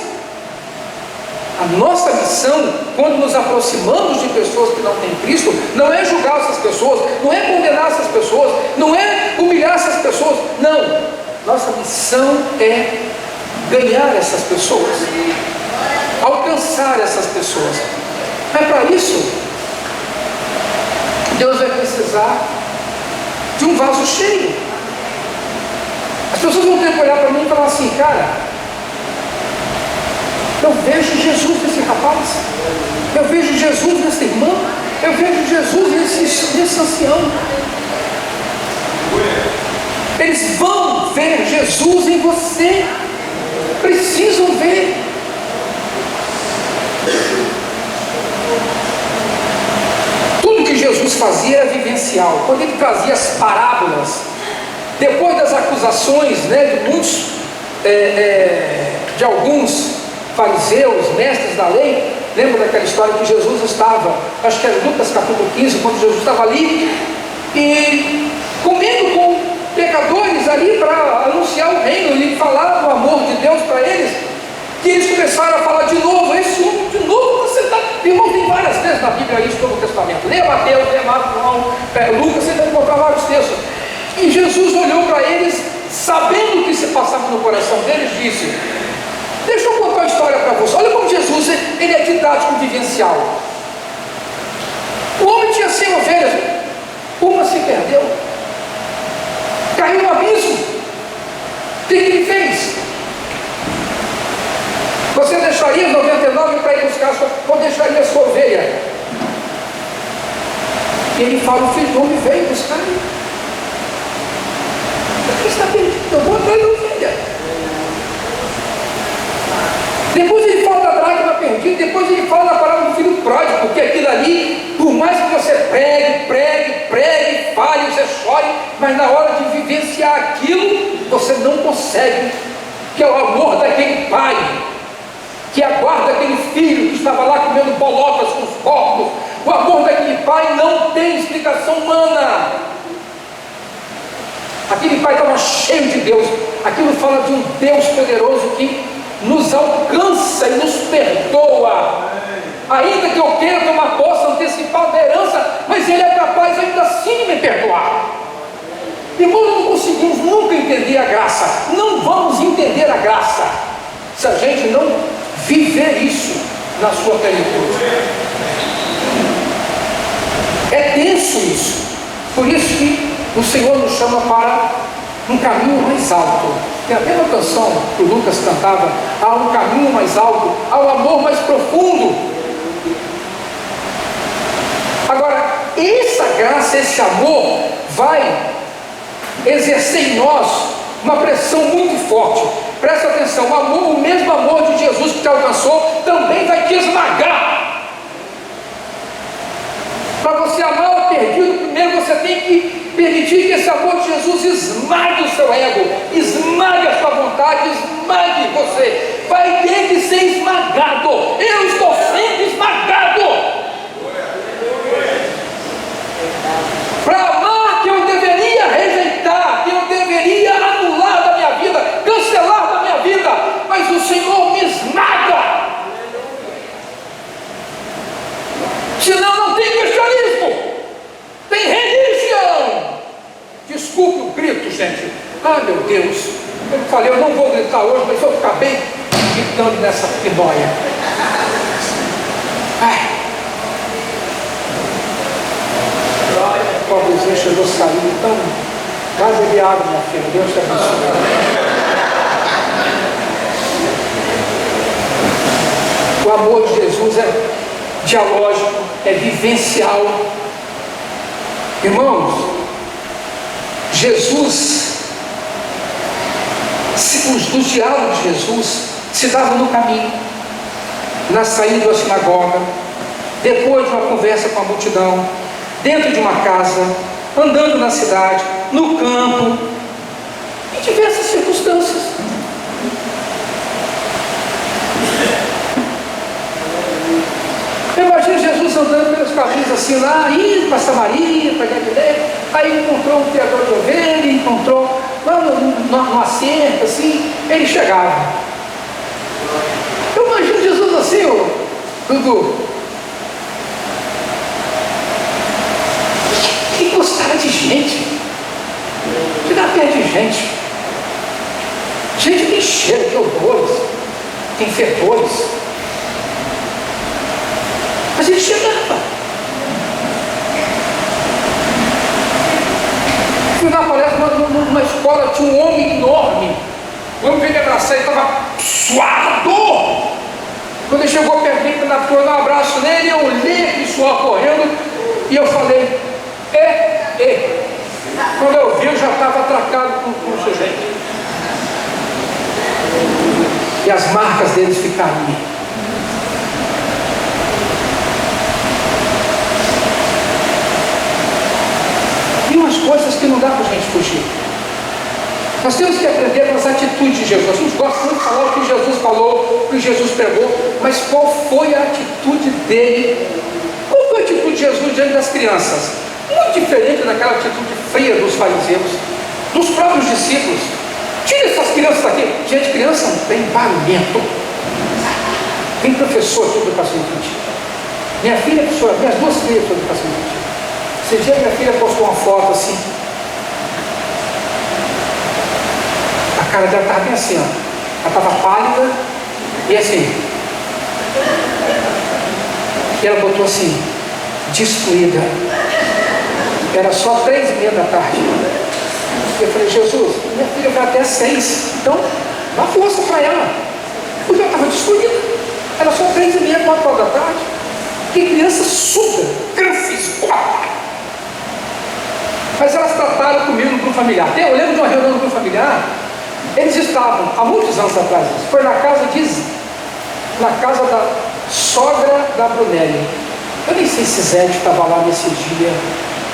A nossa missão, quando nos aproximamos de pessoas que não têm Cristo, não é julgar essas pessoas, não é condenar essas pessoas, não é humilhar essas pessoas, não. Nossa missão é ganhar essas pessoas, alcançar essas pessoas. Mas para isso, Deus vai precisar de um vaso cheio. As pessoas vão ter que olhar para mim e falar assim: cara, eu vejo Jesus nesse rapaz, eu vejo Jesus nessa irmã, eu vejo Jesus nesse ancião. Eles vão ver Jesus em você, precisam ver. Tudo que Jesus fazia era vivencial. Quando ele trazia as parábolas, depois das acusações, de muitos, de alguns fariseus, mestres da lei, Lembra daquela história que Jesus estava, acho que era Lucas capítulo 15, quando Jesus estava ali e comendo com pecadores ali para anunciar o reino e falar do amor de Deus para eles, que eles começaram a falar de novo, esse homem de novo, você está... Irmão, tem várias vezes na Bíblia isso, no Novo Testamento. Lê Mateus, lê Marcos, João, Lucas, você vai encontrar vários textos. E Jesus olhou para eles, sabendo o que se passava no coração deles, disse: deixa eu contar uma história para você. Olha como Jesus, ele é didático vivencial. O homem tinha 100 ovelhas, uma se perdeu, caiu no abismo. O que ele fez? Você deixaria 99 para ir buscar a sua, ou deixaria a sua ovelha? E ele fala: o filho do homem veio buscar. Ele está perdido, eu vou atrás da ovelha. Depois ele fala da dracma perdida, depois ele fala da palavra do filho pródigo, porque aquilo ali, por mais que você pregue, fale, você chore, mas na hora de vivenciar aquilo, você não consegue, que é o amor daquele pai, que aguarda aquele filho que estava lá comendo bolotas com os corpos. O amor daquele pai não tem explicação humana. Aquele pai estava cheio de Deus. Aquilo fala de um Deus poderoso que nos alcança e nos perdoa. Ainda que eu queira tomar posse antecipada da herança, mas Ele é capaz ainda assim de me perdoar. Irmãos, não conseguimos nunca entender a graça. Não vamos entender a graça se a gente não viver isso na sua plenitude. É tenso isso. Por isso que o Senhor nos chama para um caminho mais alto. Tem até uma canção que o Lucas cantava: há um caminho mais alto, há um amor mais profundo. Agora, essa graça, esse amor vai exercer em nós uma pressão muito forte. Presta atenção, o mesmo amor de Jesus que te alcançou também vai te esmagar. Para você amar o perdido, primeiro você tem que permitir que esse amor de Jesus esmague o seu ego, esmague a sua vontade, esmague você. Vai ter que ser esmagado. Eu estou sendo esmagado. Para amar que eu deveria rejeitar, que eu deveria anular da minha vida, cancelar da minha vida, mas o Senhor me esmaga. Senão não tem cristianismo, tem religião. Desculpe o grito, gente. Ah, meu Deus, eu falei, eu não vou gritar hoje, mas eu acabei gritando nessa pinóia. Ai, o pobrezinho chegou saindo, então quase de água, minha filha. Deus te abençoe. O amor de Jesus é dialógico, é vivencial. Irmãos, Jesus, os diálogos de Jesus se davam no caminho, na saída da sinagoga, depois de uma conversa com a multidão, dentro de uma casa, andando na cidade, no campo, em diversas circunstâncias. Eu imagino Jesus andando pelos caminhos assim lá, indo para Samaria, para Galileia, aí encontrou um criador de ovelha, encontrou lá numa cerca assim, ele chegava. Eu imagino Jesus assim, ó, Dudu. Que gostava de gente, chegar perto de gente que tem cheiro de odores, tem fedores, mas ele chegava. Fui na palestra numa escola, tinha um homem enorme, o homem veio me abraçar e estava suado. Quando ele chegou perto de mim, eu dei um abraço nele, eu olhei aquele suor correndo e eu falei: Quando eu vi, eu já estava atracado com o sujeito. E as marcas deles ficaram ali. E umas coisas que não dá para a gente fugir. Nós temos que aprender com as atitudes de Jesus. A gente gosta muito de falar o que Jesus falou, o que Jesus pregou, mas qual foi a atitude dele? Qual foi a atitude de Jesus diante das crianças? Muito diferente daquela atitude fria dos fariseus, dos próprios discípulos. Tira essas crianças daqui. Gente, criança não tem barulhento. Tem professor de educação infantil. Minha filha, professora, minhas duas filhas de educação infantil. Esse dia minha filha postou uma foto assim. A cara dela estava bem assim, ó. Ela estava pálida e assim. E ela botou assim, destruída. Era só 3h30 da tarde. Eu falei, Jesus, minha filha vai até 6, então dá força para ela. Porque ela estava destruída. Era só 3h30, 4 horas da tarde. Que criança surda, criança. Mas elas trataram comigo no grupo familiar. Eu lembro de uma reunião no grupo familiar. Eles estavam, há muitos anos atrás, foi na casa da sogra da Brunelli. Eu nem sei se Zé estava lá nesse dia.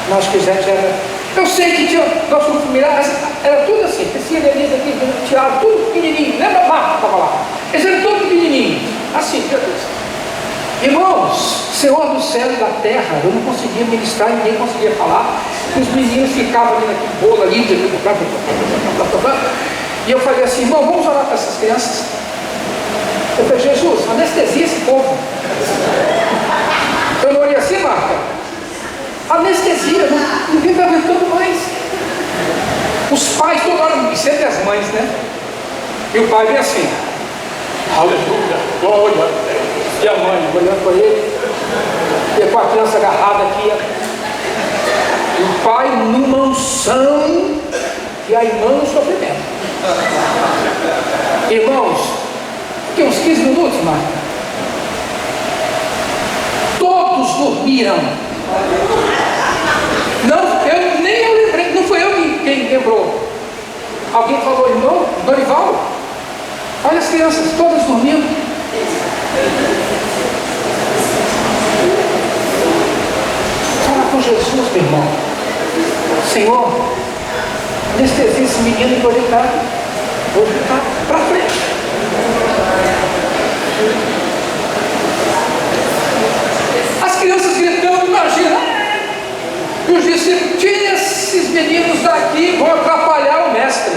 Não, acho que Zé era. Eu sei que tinha nosso grupo familiar, era tudo assim, Priscila, Elisa, aqui, Tiago, tudo pequenininho. Lembra a Marta estava lá? Eles eram todos pequenininhos, assim, meu Deus. Irmãos, Senhor do céu e da terra, eu não conseguia ministrar, ninguém conseguia falar. Os meninos ficavam ali naquele bolo ali, e eu falei assim, irmão, vamos orar para essas crianças. Eu falei, Jesus, anestesia esse povo. Eu não olhei assim, Marta. Anestesia, ninguém está aguentando mais. Os pais toda hora, e sempre as mães, né? E o pai vem assim, aleluia, glória a Deus. E a mãe olhando para ele, e com a criança agarrada aqui. E o pai numa unção e a irmã no sofrimento. Irmãos, que uns 15 minutos, Marta. Todos dormiram. Não, eu lembrei, não foi eu quem lembrou. Alguém falou, irmão, Dorival, olha as crianças todas dormindo. Fala com Jesus, meu irmão. Senhor, anestesia esse menino e vou deitar para frente. As crianças gritando, imagina. E os discípulos, tira esses meninos daqui, vão atrapalhar o mestre.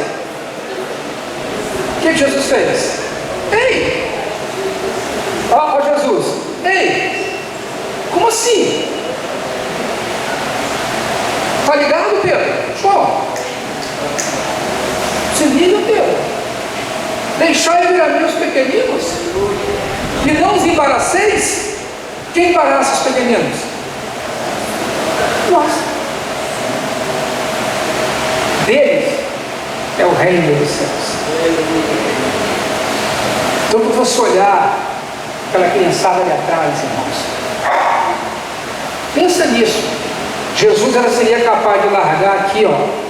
O que Jesus fez? Ei! Ó, Jesus, ei! Como assim? Tá ligado, Pedro? Só. Se liga, Pedro. Deixai vir a mim os pequeninos e não os embaraceis. Quem embaraça os pequeninos? Nós. Deles é o reino dos céus. Então, quando você olhar aquela criançada ali atrás, irmãos, pensa nisso. Jesus seria capaz de largar aqui, ó.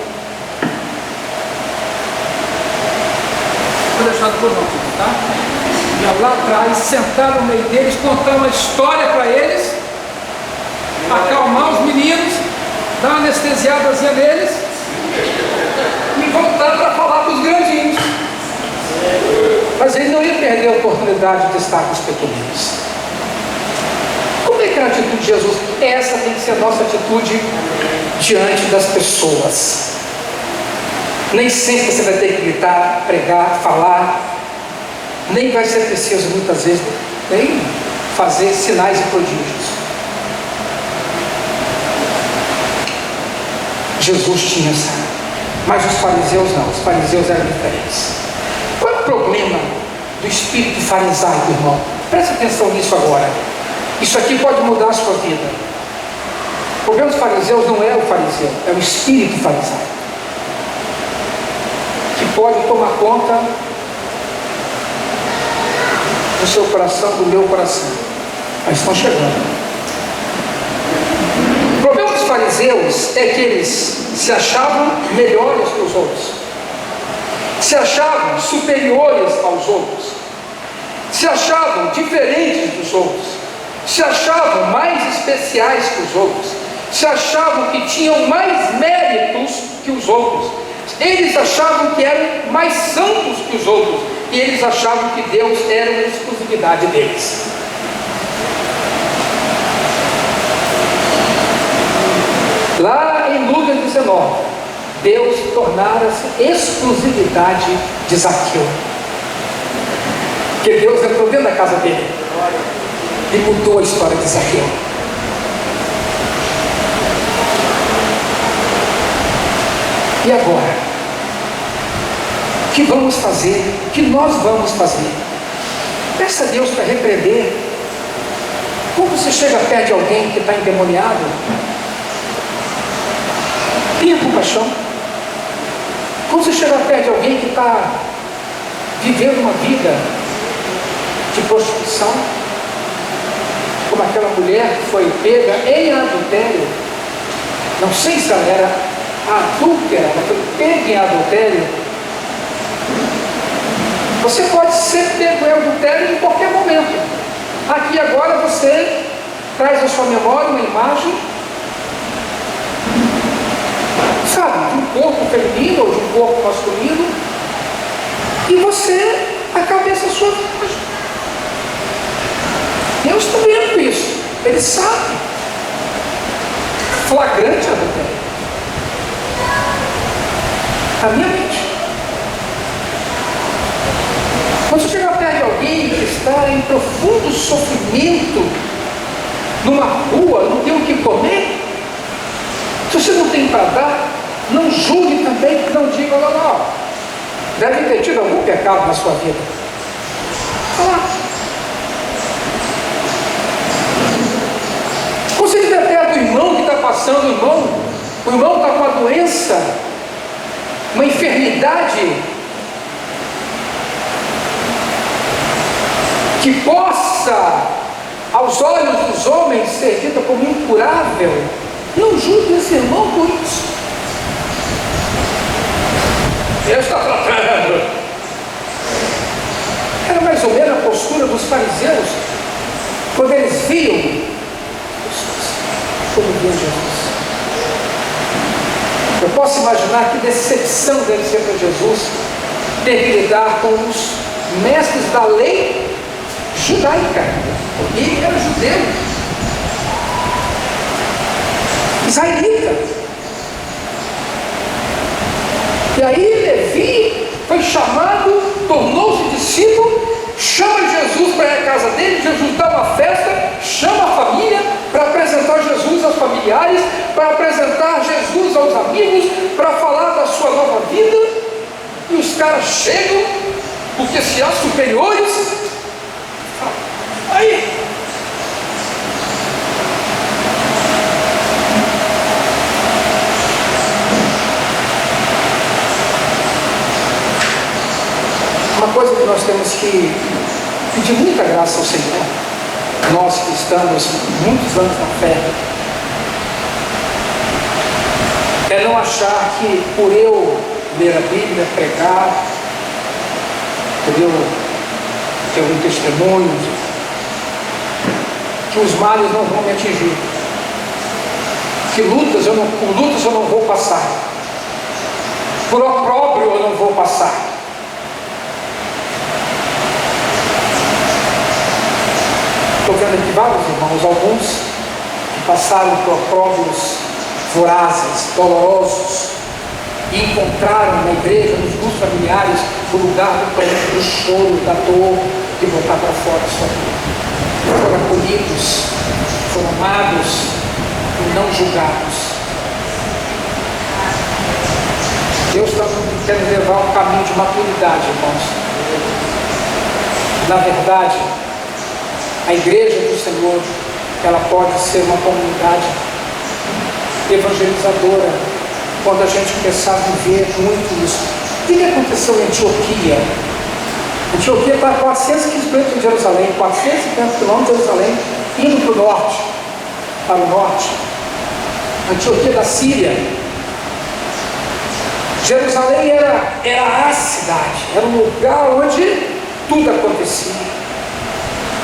Vou deixar por último, tá? E lá atrás, sentar no meio deles, contar uma história para eles, acalmar os meninos, dar uma anestesiadazinha neles e voltar para falar com os grandinhos. Mas ele não ia perder a oportunidade de estar com os pequeninos. Como é que é a atitude de Jesus? Essa tem que ser a nossa atitude diante das pessoas. Nem sempre você vai ter que gritar, pregar, falar. Nem vai ser preciso muitas vezes nem fazer sinais e prodígios. Jesus tinha essa. Mas os fariseus não. Os fariseus eram diferentes. Qual é o problema do espírito farisaico, irmão? Presta atenção nisso agora. Isso aqui pode mudar a sua vida. O problema dos fariseus não é o fariseu, é o espírito farisaico, que pode tomar conta do seu coração, do meu coração. Mas estão chegando. O problema dos fariseus é que eles se achavam melhores que os outros, se achavam superiores aos outros, se achavam diferentes dos outros, se achavam mais especiais que os outros, se achavam que tinham mais méritos que os outros, Eles achavam que eram mais santos que os outros, e eles achavam que Deus era uma exclusividade deles. Lá em Lucas 19, Deus tornara-se exclusividade de Zaqueu, porque Deus entrou dentro da casa dele e mudou a história de Zaqueu. E agora? O que vamos fazer? O que nós vamos fazer? Peça a Deus para repreender. Quando você chega perto de alguém que está endemoniado, tenha compaixão. Quando você chega perto de alguém que está vivendo uma vida de prostituição, como aquela mulher que foi pega em adultério, não sei se ela era adúltera, ela foi pega em adultério. Você pode ser pego em adultério em qualquer momento. Aqui agora você traz à sua memória uma imagem, sabe, de um corpo feminino ou de um corpo masculino, e você, a cabeça sua imagem. Deus está vendo isso, Ele sabe. Flagrante adultério. A minha mente. Quando você chega perto de alguém que está em profundo sofrimento, numa rua, não tem o que comer, se você não tem para dar, não julgue também, não diga, não. Deve ter tido algum pecado na sua vida. Fala. Você estiver perto do irmão que está passando, o irmão está com uma doença, uma enfermidade que possa, aos olhos dos homens, ser dita como incurável, não julgue esse irmão por isso. Deus está tratando. Era mais ou menos a postura dos fariseus quando eles viam Jesus. Eu posso imaginar que decepção deve ser para Jesus ter que lidar com os mestres da lei judaica, porque ele era judeu, israelita. E aí Levi foi chamado, tornou-se discípulo, chama Jesus para ir à casa dele. Jesus dá uma festa, chama a família para apresentar Jesus aos familiares, para apresentar Jesus aos amigos, para falar da sua nova vida. E os caras chegam, porque se há superiores, aí uma coisa que nós temos que pedir muita graça ao Senhor, nós que estamos muitos anos na fé, é não achar que por eu ler a Bíblia, pregar, por eu ter um testemunho, que os males não vão me atingir, que por lutas eu não vou passar, por opróbrio eu não vou passar. Estou vendo aqui vários irmãos, alguns que passaram por opróbrios vorazes, dolorosos, e encontraram na igreja, nos grupos familiares, o lugar do pranto, do choro, da dor, de botar para fora a sua vida. Foram acolhidos, foram amados e não julgados. Deus está querendo levar um caminho de maturidade, irmãos. Na verdade, a igreja do Senhor, ela pode ser uma comunidade evangelizadora quando a gente começar a viver muito isso. O que aconteceu em Antioquia? Antioquia está a 400 km de Jerusalém, 450 km de Jerusalém, indo para o norte, para o norte. Antioquia da Síria. Jerusalém era a cidade, era um lugar onde tudo acontecia,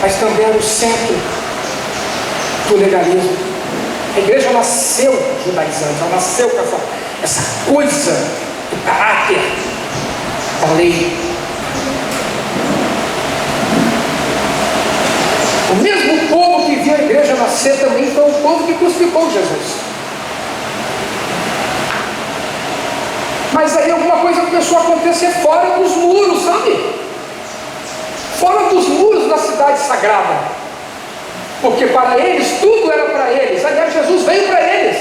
mas também era o centro do legalismo. A igreja nasceu judaizante, ela nasceu com essa coisa do caráter a lei. O mesmo povo que viu a igreja nascer também foi o povo que crucificou Jesus. Mas aí alguma coisa começou a acontecer fora dos muros, sabe? Fora dos muros da cidade sagrada. Porque para eles, tudo era para eles. Aliás, Jesus veio para eles.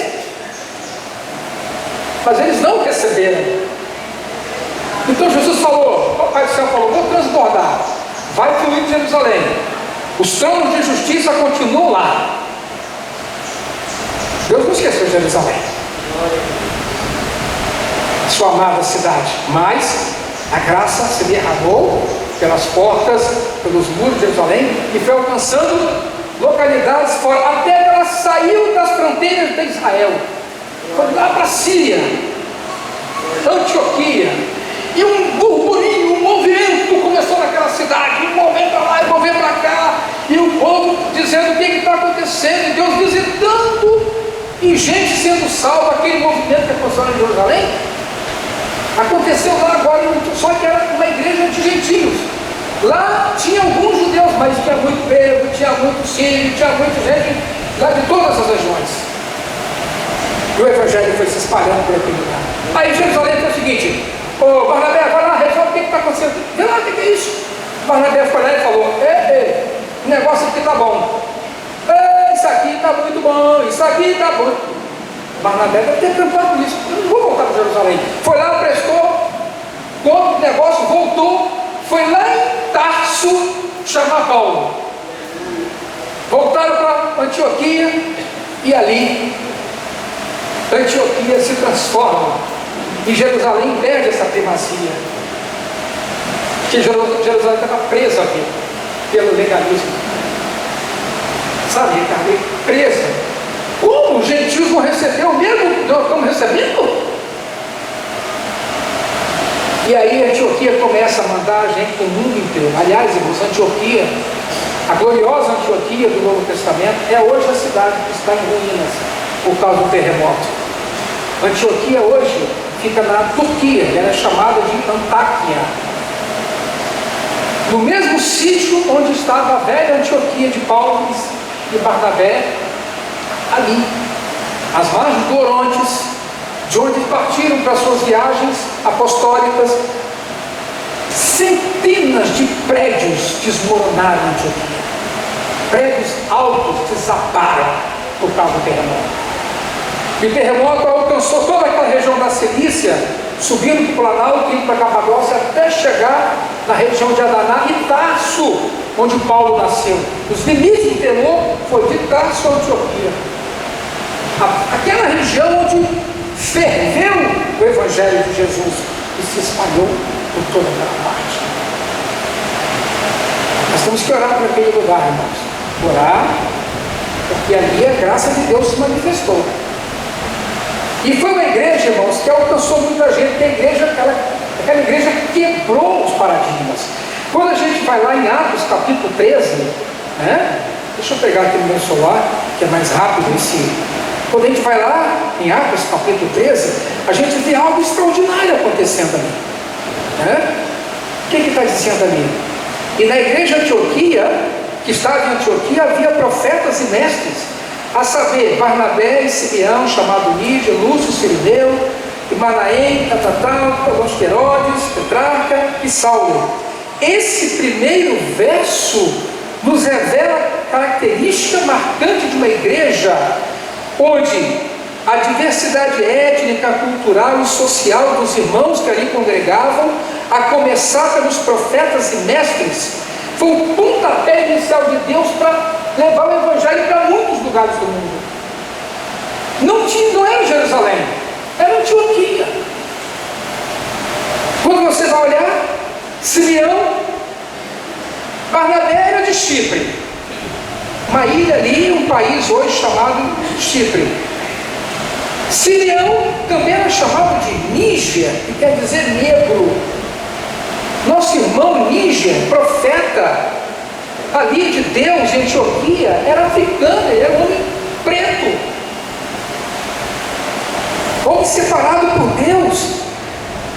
Mas eles não receberam. Então Jesus falou, o Pai do Céu falou, vou transbordar. Vai fluir de Jerusalém. Os tronos de justiça continuam lá. Deus não esqueceu de Jerusalém, sua amada cidade. Mas a graça se derramou pelas portas, pelos muros de Jerusalém e foi alcançando localidades fora, até que ela saiu das fronteiras de Israel. Foi lá para a Síria, Antioquia. E um burburinho, um movimento começou naquela cidade, um movimento para lá e um movimento para cá, e o povo dizendo o que está acontecendo, e Deus visitando, e gente sendo salva. Aquele movimento que aconteceu em Jerusalém aconteceu lá agora, só que era uma igreja de gentios. Lá tinha alguns judeus, mas tinha muito grego, tinha muito sírio, tinha muita gente lá de todas as regiões. E o evangelho foi se espalhando por aquele lugar. Aí Jerusalém foi o seguinte: ô Barnabé, vai lá, resolve o que está acontecendo. Vê lá, o que é isso? Barnabé foi lá e falou: o negócio aqui está bom. Isso aqui está muito bom, isso aqui está bom. Barnabé deve ter cantado isso. Eu não vou voltar para Jerusalém. Foi lá, prestou conta do negócio, voltou, foi lá em Tarso chamar Paulo. Voltaram para Antioquia e ali Antioquia se transforma e Jerusalém perde essa primazia. Que Jerusalém estava presa aqui pelo legalismo. Sabe, Ricardo? Presa. Como os gentios vão receber o mesmo que nós estamos recebendo? E aí Antioquia começa a mandar gente para o mundo inteiro. Aliás, irmãos, Antioquia, a gloriosa Antioquia do Novo Testamento, é hoje a cidade que está em ruínas por causa do terremoto. Antioquia hoje fica na Turquia, ela é chamada de Antáquia. No mesmo sítio onde estava a velha Antioquia de Paulo e Barnabé, ali, às margens do Orontes, de onde partiram para suas viagens apostólicas. Centenas de prédios desmoronaram em Antioquia. Prédios altos desabaram por causa do terremoto. E o terremoto alcançou toda aquela região da Cilícia, subindo para o Planalto, indo para a Capadócia, até chegar na região de Adaná e Tarso, onde Paulo nasceu. Os limites do terror foi de Tarso a Antioquia. Aquela região onde ferveu o Evangelho de Jesus e se espalhou por toda aquela parte. Nós temos que orar por aquele lugar, irmãos. Orar, porque ali a graça de Deus se manifestou. E foi uma igreja, irmãos, que alcançou muita gente, que a igreja, aquela igreja quebrou os paradigmas. Quando a gente vai lá em Atos capítulo 13, deixa eu pegar aqui no meu celular, que é mais rápido quando a gente vai lá em Atos capítulo 13, a gente vê algo extraordinário acontecendo ali. O que está dizendo ali? E na igreja de Antioquia, que estava em Antioquia, havia profetas e mestres, a saber, Barnabé e Simeão, chamado Lídia, Lúcio, Cirineu, e Manaém, Alguns Herodes, Petrarca e Saulo. Esse primeiro verso nos revela a característica marcante de uma igreja onde a diversidade étnica, cultural e social dos irmãos que ali congregavam, a começar pelos profetas e mestres, foi o pontapé inicial de Deus para levar o Evangelho para muitos lugares do mundo. Não era Jerusalém, era Antioquia. Quando você vai olhar, Simeão, Barnabé era de Chipre, uma ilha ali, um país hoje chamado Chipre. Simeão também era chamado de Níger, que quer dizer negro. Nosso irmão Níger, profeta ali de Deus em Antioquia, era africano, ele era um homem preto, homem separado por Deus.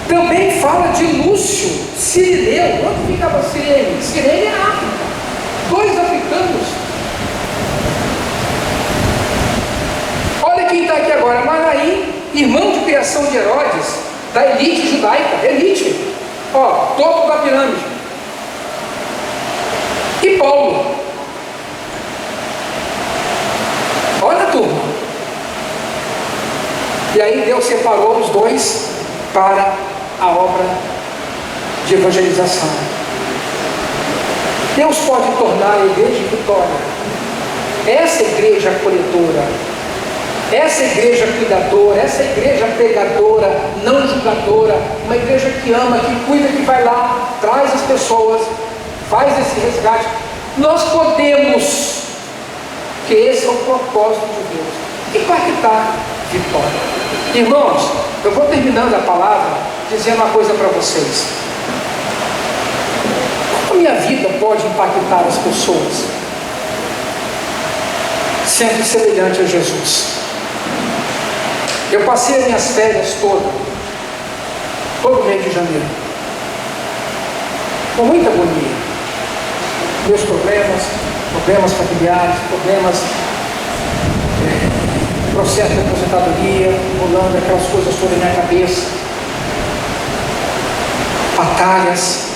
Também fala de Lúcio, Cirineu. Onde ficava Cirene? Cirene é África. 2 africanos. Olha quem está aqui agora, Manaim, irmão de criação de Herodes, da elite judaica, elite, ó, topo da pirâmide. E Paulo, olha a turma. E aí Deus separou os 2 para a obra de evangelização. Deus pode tornar a igreja de Vitória essa igreja acolhedora, essa igreja cuidadora, essa igreja pregadora, não julgadora, uma igreja que ama, que cuida, que vai lá, traz as pessoas, faz esse resgate. Nós podemos, que esse é o propósito de Deus, impactar Vitória. Irmãos, eu vou terminando a palavra dizendo uma coisa para vocês. Como a minha vida pode impactar as pessoas? Sendo semelhante a Jesus. Eu passei as minhas férias todo mês de janeiro, com muita agonia. Meus problemas familiares, processo de aposentadoria, rolando aquelas coisas todas na minha cabeça, batalhas.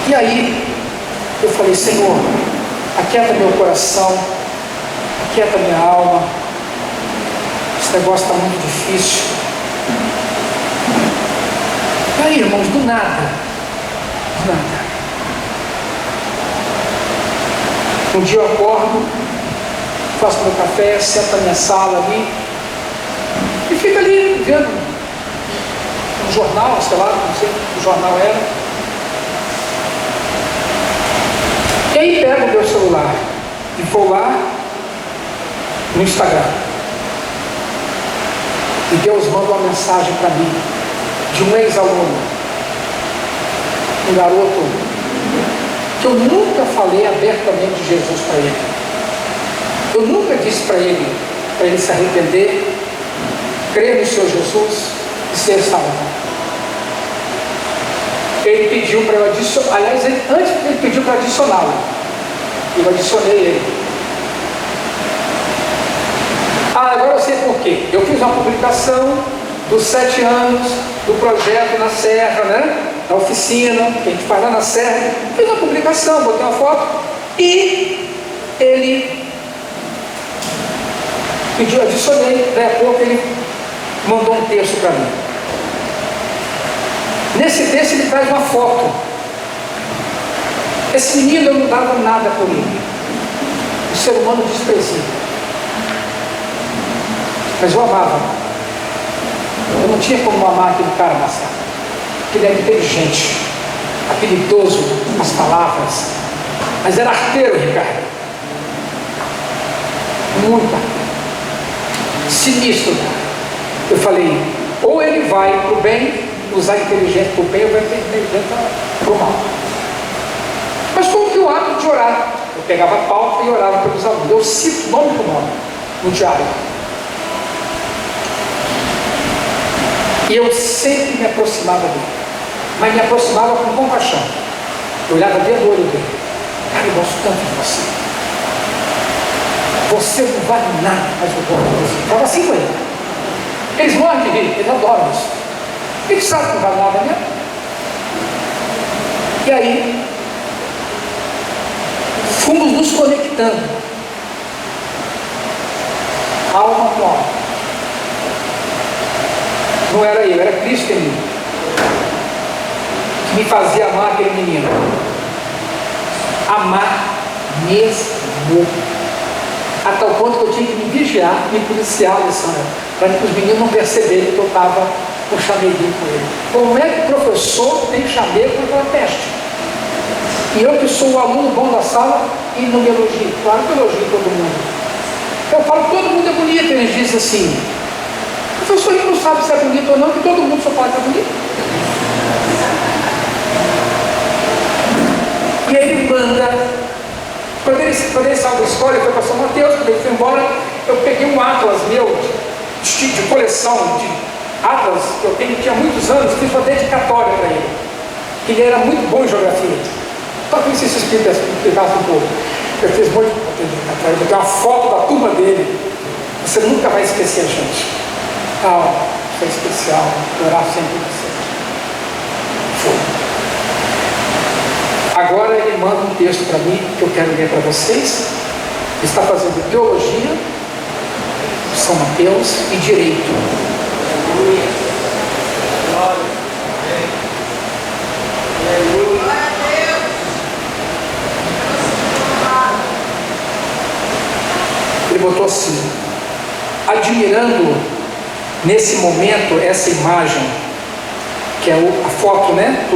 E aí eu falei: Senhor, aquieta meu coração, aquieta minha alma, esse negócio está muito difícil. E aí, irmãos, do nada, um dia eu acordo, faço meu café, sento na minha sala ali e fico ali vendo um jornal, sei lá, não sei que jornal era. E aí pego o meu celular e vou lá no Instagram. E Deus manda uma mensagem para mim de um ex-aluno, um garoto que eu nunca falei abertamente de Jesus para ele. Eu nunca disse para ele se arrepender, crer no Senhor Jesus e ser salvo. Ele pediu para eu adicionar, aliás, antes ele pediu para adicioná-lo. Eu adicionei ele. Agora eu sei por quê. Eu fiz uma publicação dos 7 anos do projeto na Serra, né? Na oficina, que a gente faz lá na Serra. Fiz uma publicação, botei uma foto e ele pediu, adicionei, daí a pouco ele mandou um texto para mim. Nesse texto ele traz uma foto. Esse menino, eu não dava nada por ele, um ser humano desprezível, mas eu amava. Eu não tinha como amar aquele cara, Marcelo, porque ele era inteligente, habilidoso nas palavras, mas era arteiro, Ricardo, muito arteiro, sinistro. Eu falei: ou ele vai para o bem, usar a inteligência para o bem, ou vai ter inteligência para o mal. Mas como que o hábito de orar? Eu pegava a pauta e orava pelos alunos. Eu cito nome por nome no diário. E eu sempre me aproximava dele, mas me aproximava com compaixão. Eu olhava dentro do olho dele: cara, eu gosto tanto de você. Você não vale nada, mas eu gosto de você. Eu falava assim com ele. Eles morrem de rir, eles adoram isso. Eles sabem que não vale nada mesmo. E aí, fomos nos conectando, alma com alma. Não era eu, era Cristo em mim, que me fazia amar aquele menino. Amar mesmo. A tal ponto que eu tinha que me vigiar, me policiar, Alessandra, para que os meninos não perceberem que eu estava com chameguinho com ele. Como é que o professor tem chamego com aquela peste? E eu que sou o aluno bom da sala e não me elogio. Claro que eu elogio todo mundo. Eu falo que todo mundo é bonito. Eles dizem assim: professor, ele não sabe se é bonito ou não, que todo mundo só fala que é bonito. E aí ele manda. Quando ele saiu da escola, ele foi para São Mateus. Quando ele foi embora, eu peguei um atlas meu de coleção, Atlas, que eu tinha muitos anos, fiz uma dedicatória para ele, que ele era muito bom em geografia. Talvez se explicasse um pouco. Eu fiz muito dedicatória, eu tenho uma foto da turma dele. Você nunca vai esquecer a gente. Foi especial, orar sempre você. Foi. Agora ele manda um texto para mim, que eu quero ler para vocês. Ele está fazendo teologia, São Mateus e direito. Ele botou assim: admirando nesse momento essa imagem, que é a foto, né,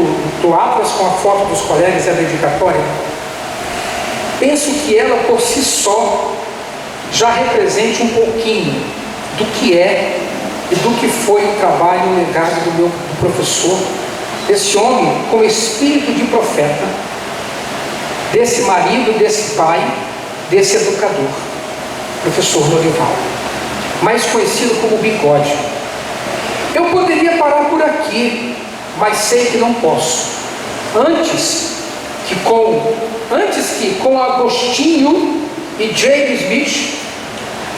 do Atlas com a foto dos colegas e a dedicatória, penso que ela por si só já represente um pouquinho do que é e do que foi o trabalho e o legado do meu professor, desse homem com espírito de profeta, desse marido, desse pai, desse educador, professor Lorival, mais conhecido como Bigode. Eu poderia parar por aqui, mas sei que não posso. Antes que com Agostinho e James Smith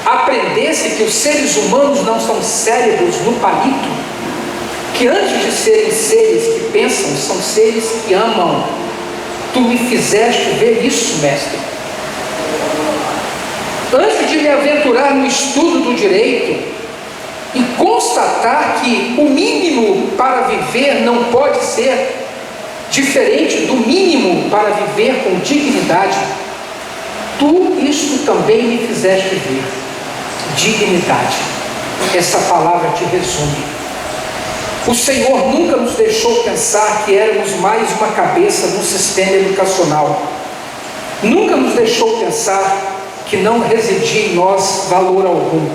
aprendesse que os seres humanos não são cérebros no palito, que antes de serem seres que pensam, são seres que amam. Tu me fizeste ver isso, mestre. Antes de me aventurar no estudo do direito e constatar que o mínimo para viver não pode ser diferente do mínimo para viver com dignidade, tu isto também me fizeste ver. Dignidade. Essa palavra te resume. O Senhor nunca nos deixou pensar que éramos mais uma cabeça no sistema educacional. Nunca nos deixou pensar que não residia em nós valor algum.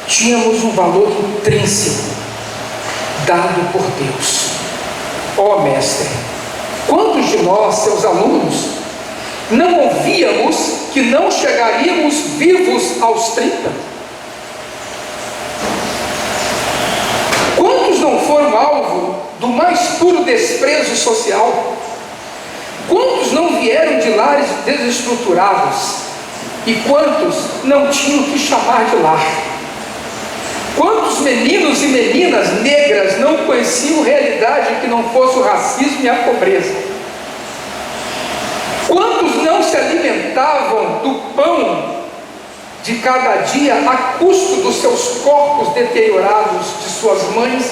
Tínhamos um valor intrínseco, dado por Deus. Ó mestre, quantos de nós, seus alunos, não ouvíamos que não chegaríamos vivos aos 30? Quantos não foram alvo do mais puro desprezo social? Quantos não vieram de lares desestruturados? E quantos não tinham que chamar de lar? Quantos meninos e meninas negras não conheciam realidade que não fosse o racismo e a pobreza? Quantos não se alimentavam do pão de cada dia a custo dos seus corpos deteriorados de suas mães,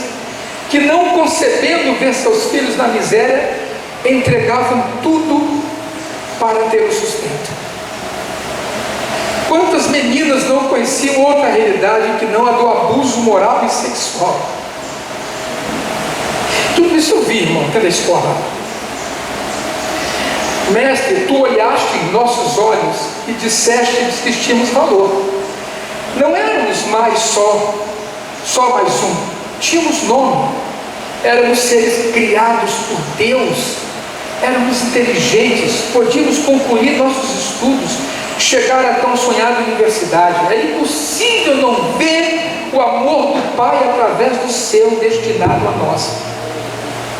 que não concebendo ver seus filhos na miséria, entregavam tudo para ter o sustento? Quantas meninas não conheciam outra realidade que não a do abuso moral e sexual? Tudo isso eu vi, irmão, até na escola. Mestre, tu olhaste em nossos olhos e disseste que tínhamos valor. Não éramos mais só mais um. Tínhamos nome. Éramos seres criados por Deus. Éramos inteligentes. Podíamos concluir nossos estudos, chegar à tão sonhada universidade. É impossível não ver o amor do Pai através do seu destinado a nós.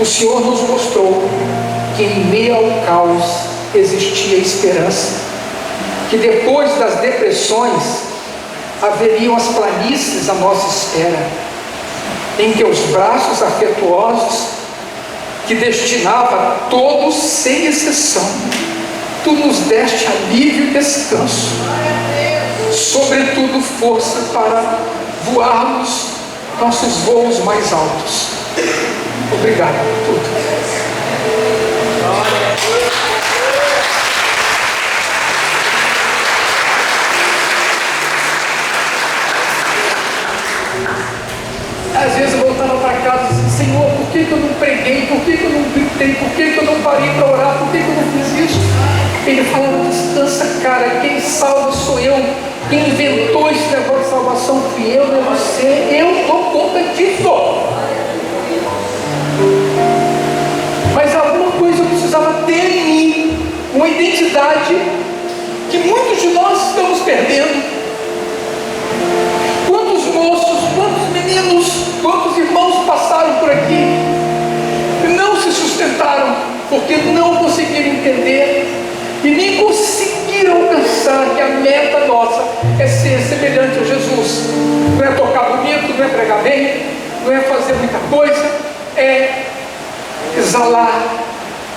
O Senhor nos mostrou que em meio ao caos existia esperança, que depois das depressões haveriam as planícies à nossa espera. Em teus braços afetuosos, que destinava a todos sem exceção, tu nos deste alívio e descanso, sobretudo força para voarmos nossos voos mais altos. Obrigado por tudo. Às vezes eu voltava para casa e dizia: Senhor, por que eu não preguei? Por que eu não gritei? Por que eu não parei para orar? Por que eu não fiz isso? Ele falava: descansa, cara, quem salva sou eu. Quem inventou esse negócio de salvação fui eu, não é você. Eu dou conta disso. Mas alguma coisa eu precisava ter em mim, uma identidade que muitos de nós estamos perdendo. Quantos moços, quantos meninos, quantos pregar bem, não é fazer muita coisa, é exalar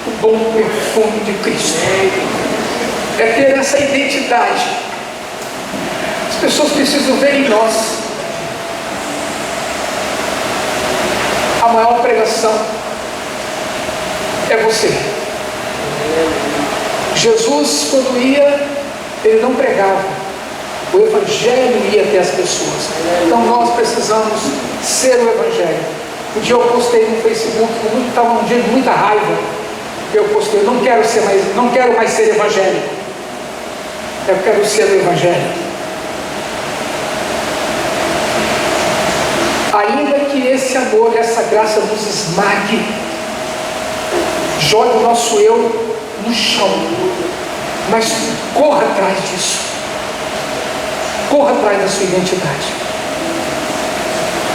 o bom perfume de Cristo, é ter essa identidade. As pessoas precisam ver em nós a maior pregação é você. Jesus, quando ia, ele não pregava, o Evangelho ia até as pessoas. Então nós precisamos ser o Evangelho. Um dia eu postei no Facebook, estava um dia de muita raiva, eu postei: não quero mais ser evangélico, eu quero ser o Evangelho. Ainda que esse amor, essa graça nos esmague, jogue o nosso eu no chão, mas corra atrás disso, corra atrás da sua identidade.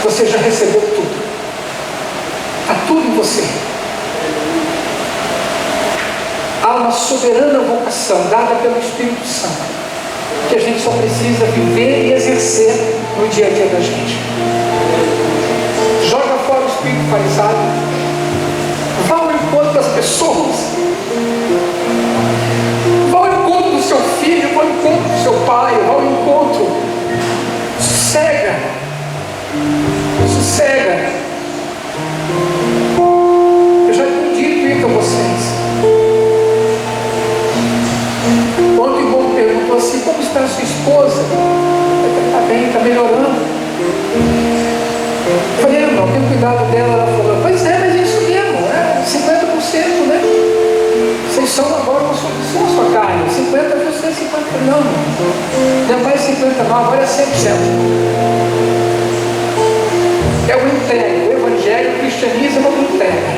Você já recebeu tudo, está tudo em você. Há uma soberana vocação dada pelo Espírito Santo, que a gente só precisa viver e exercer no dia a dia da gente. Joga fora o espírito farisado, vá ao encontro das pessoas, vá ao encontro do seu filho, vá ao encontro do seu pai, vá ao encontro. Sossega. Eu já tenho dito isso a vocês. Ontem o irmão perguntou assim: como está a sua esposa? Está bem, está melhorando. Eu falei: irmão, tenho cuidado dela. Ela falou: pois é, mas é isso mesmo, 50%, né? Vocês são agora uma sua carne, 50 é você, 50 não. Não vai 50 não, agora é 100%. É uma entrega. O Evangelho, o cristianismo é uma entrega.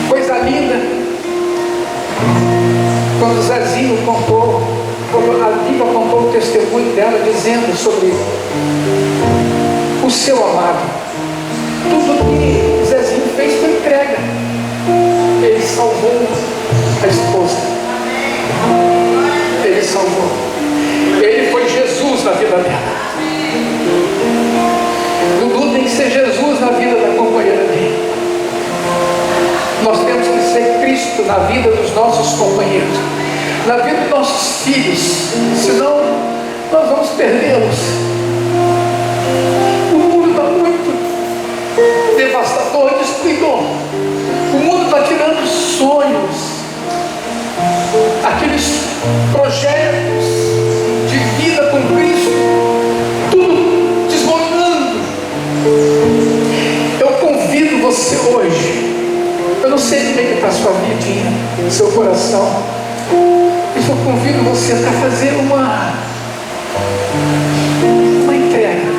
Coisa linda. Quando o Zezinho contou, a Bíblia contou o testemunho dela, dizendo sobre o seu amado. Tudo que Zezinho fez foi entrega. Ele salvou a esposa. Ele salvou. Ele foi Jesus na vida dela. Dudu tem que ser Jesus na vida da companheira dele. Nós temos que ser Cristo na vida dos nossos companheiros, na vida dos nossos filhos, senão nós vamos perdê-los. O mundo está muito devastador, descuidou. O mundo está tirando sonhos, aqueles projetos de vida com Cristo, tudo desmoronando. Eu convido você hoje, eu não sei como é que está a sua vidinha, seu coração, mas eu convido você a fazer uma entrega.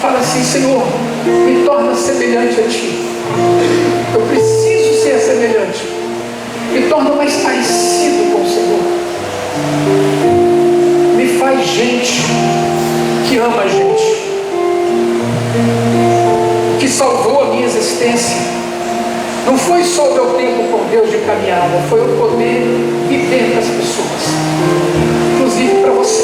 Fala assim: Senhor, me torna semelhante a Ti. Eu preciso ser semelhante. Me torna mais parecido com o Senhor. Me faz gente que ama a gente, que salvou a minha existência. Não foi só o meu tempo com Deus de caminhada, foi eu poder viver para as pessoas, inclusive para você.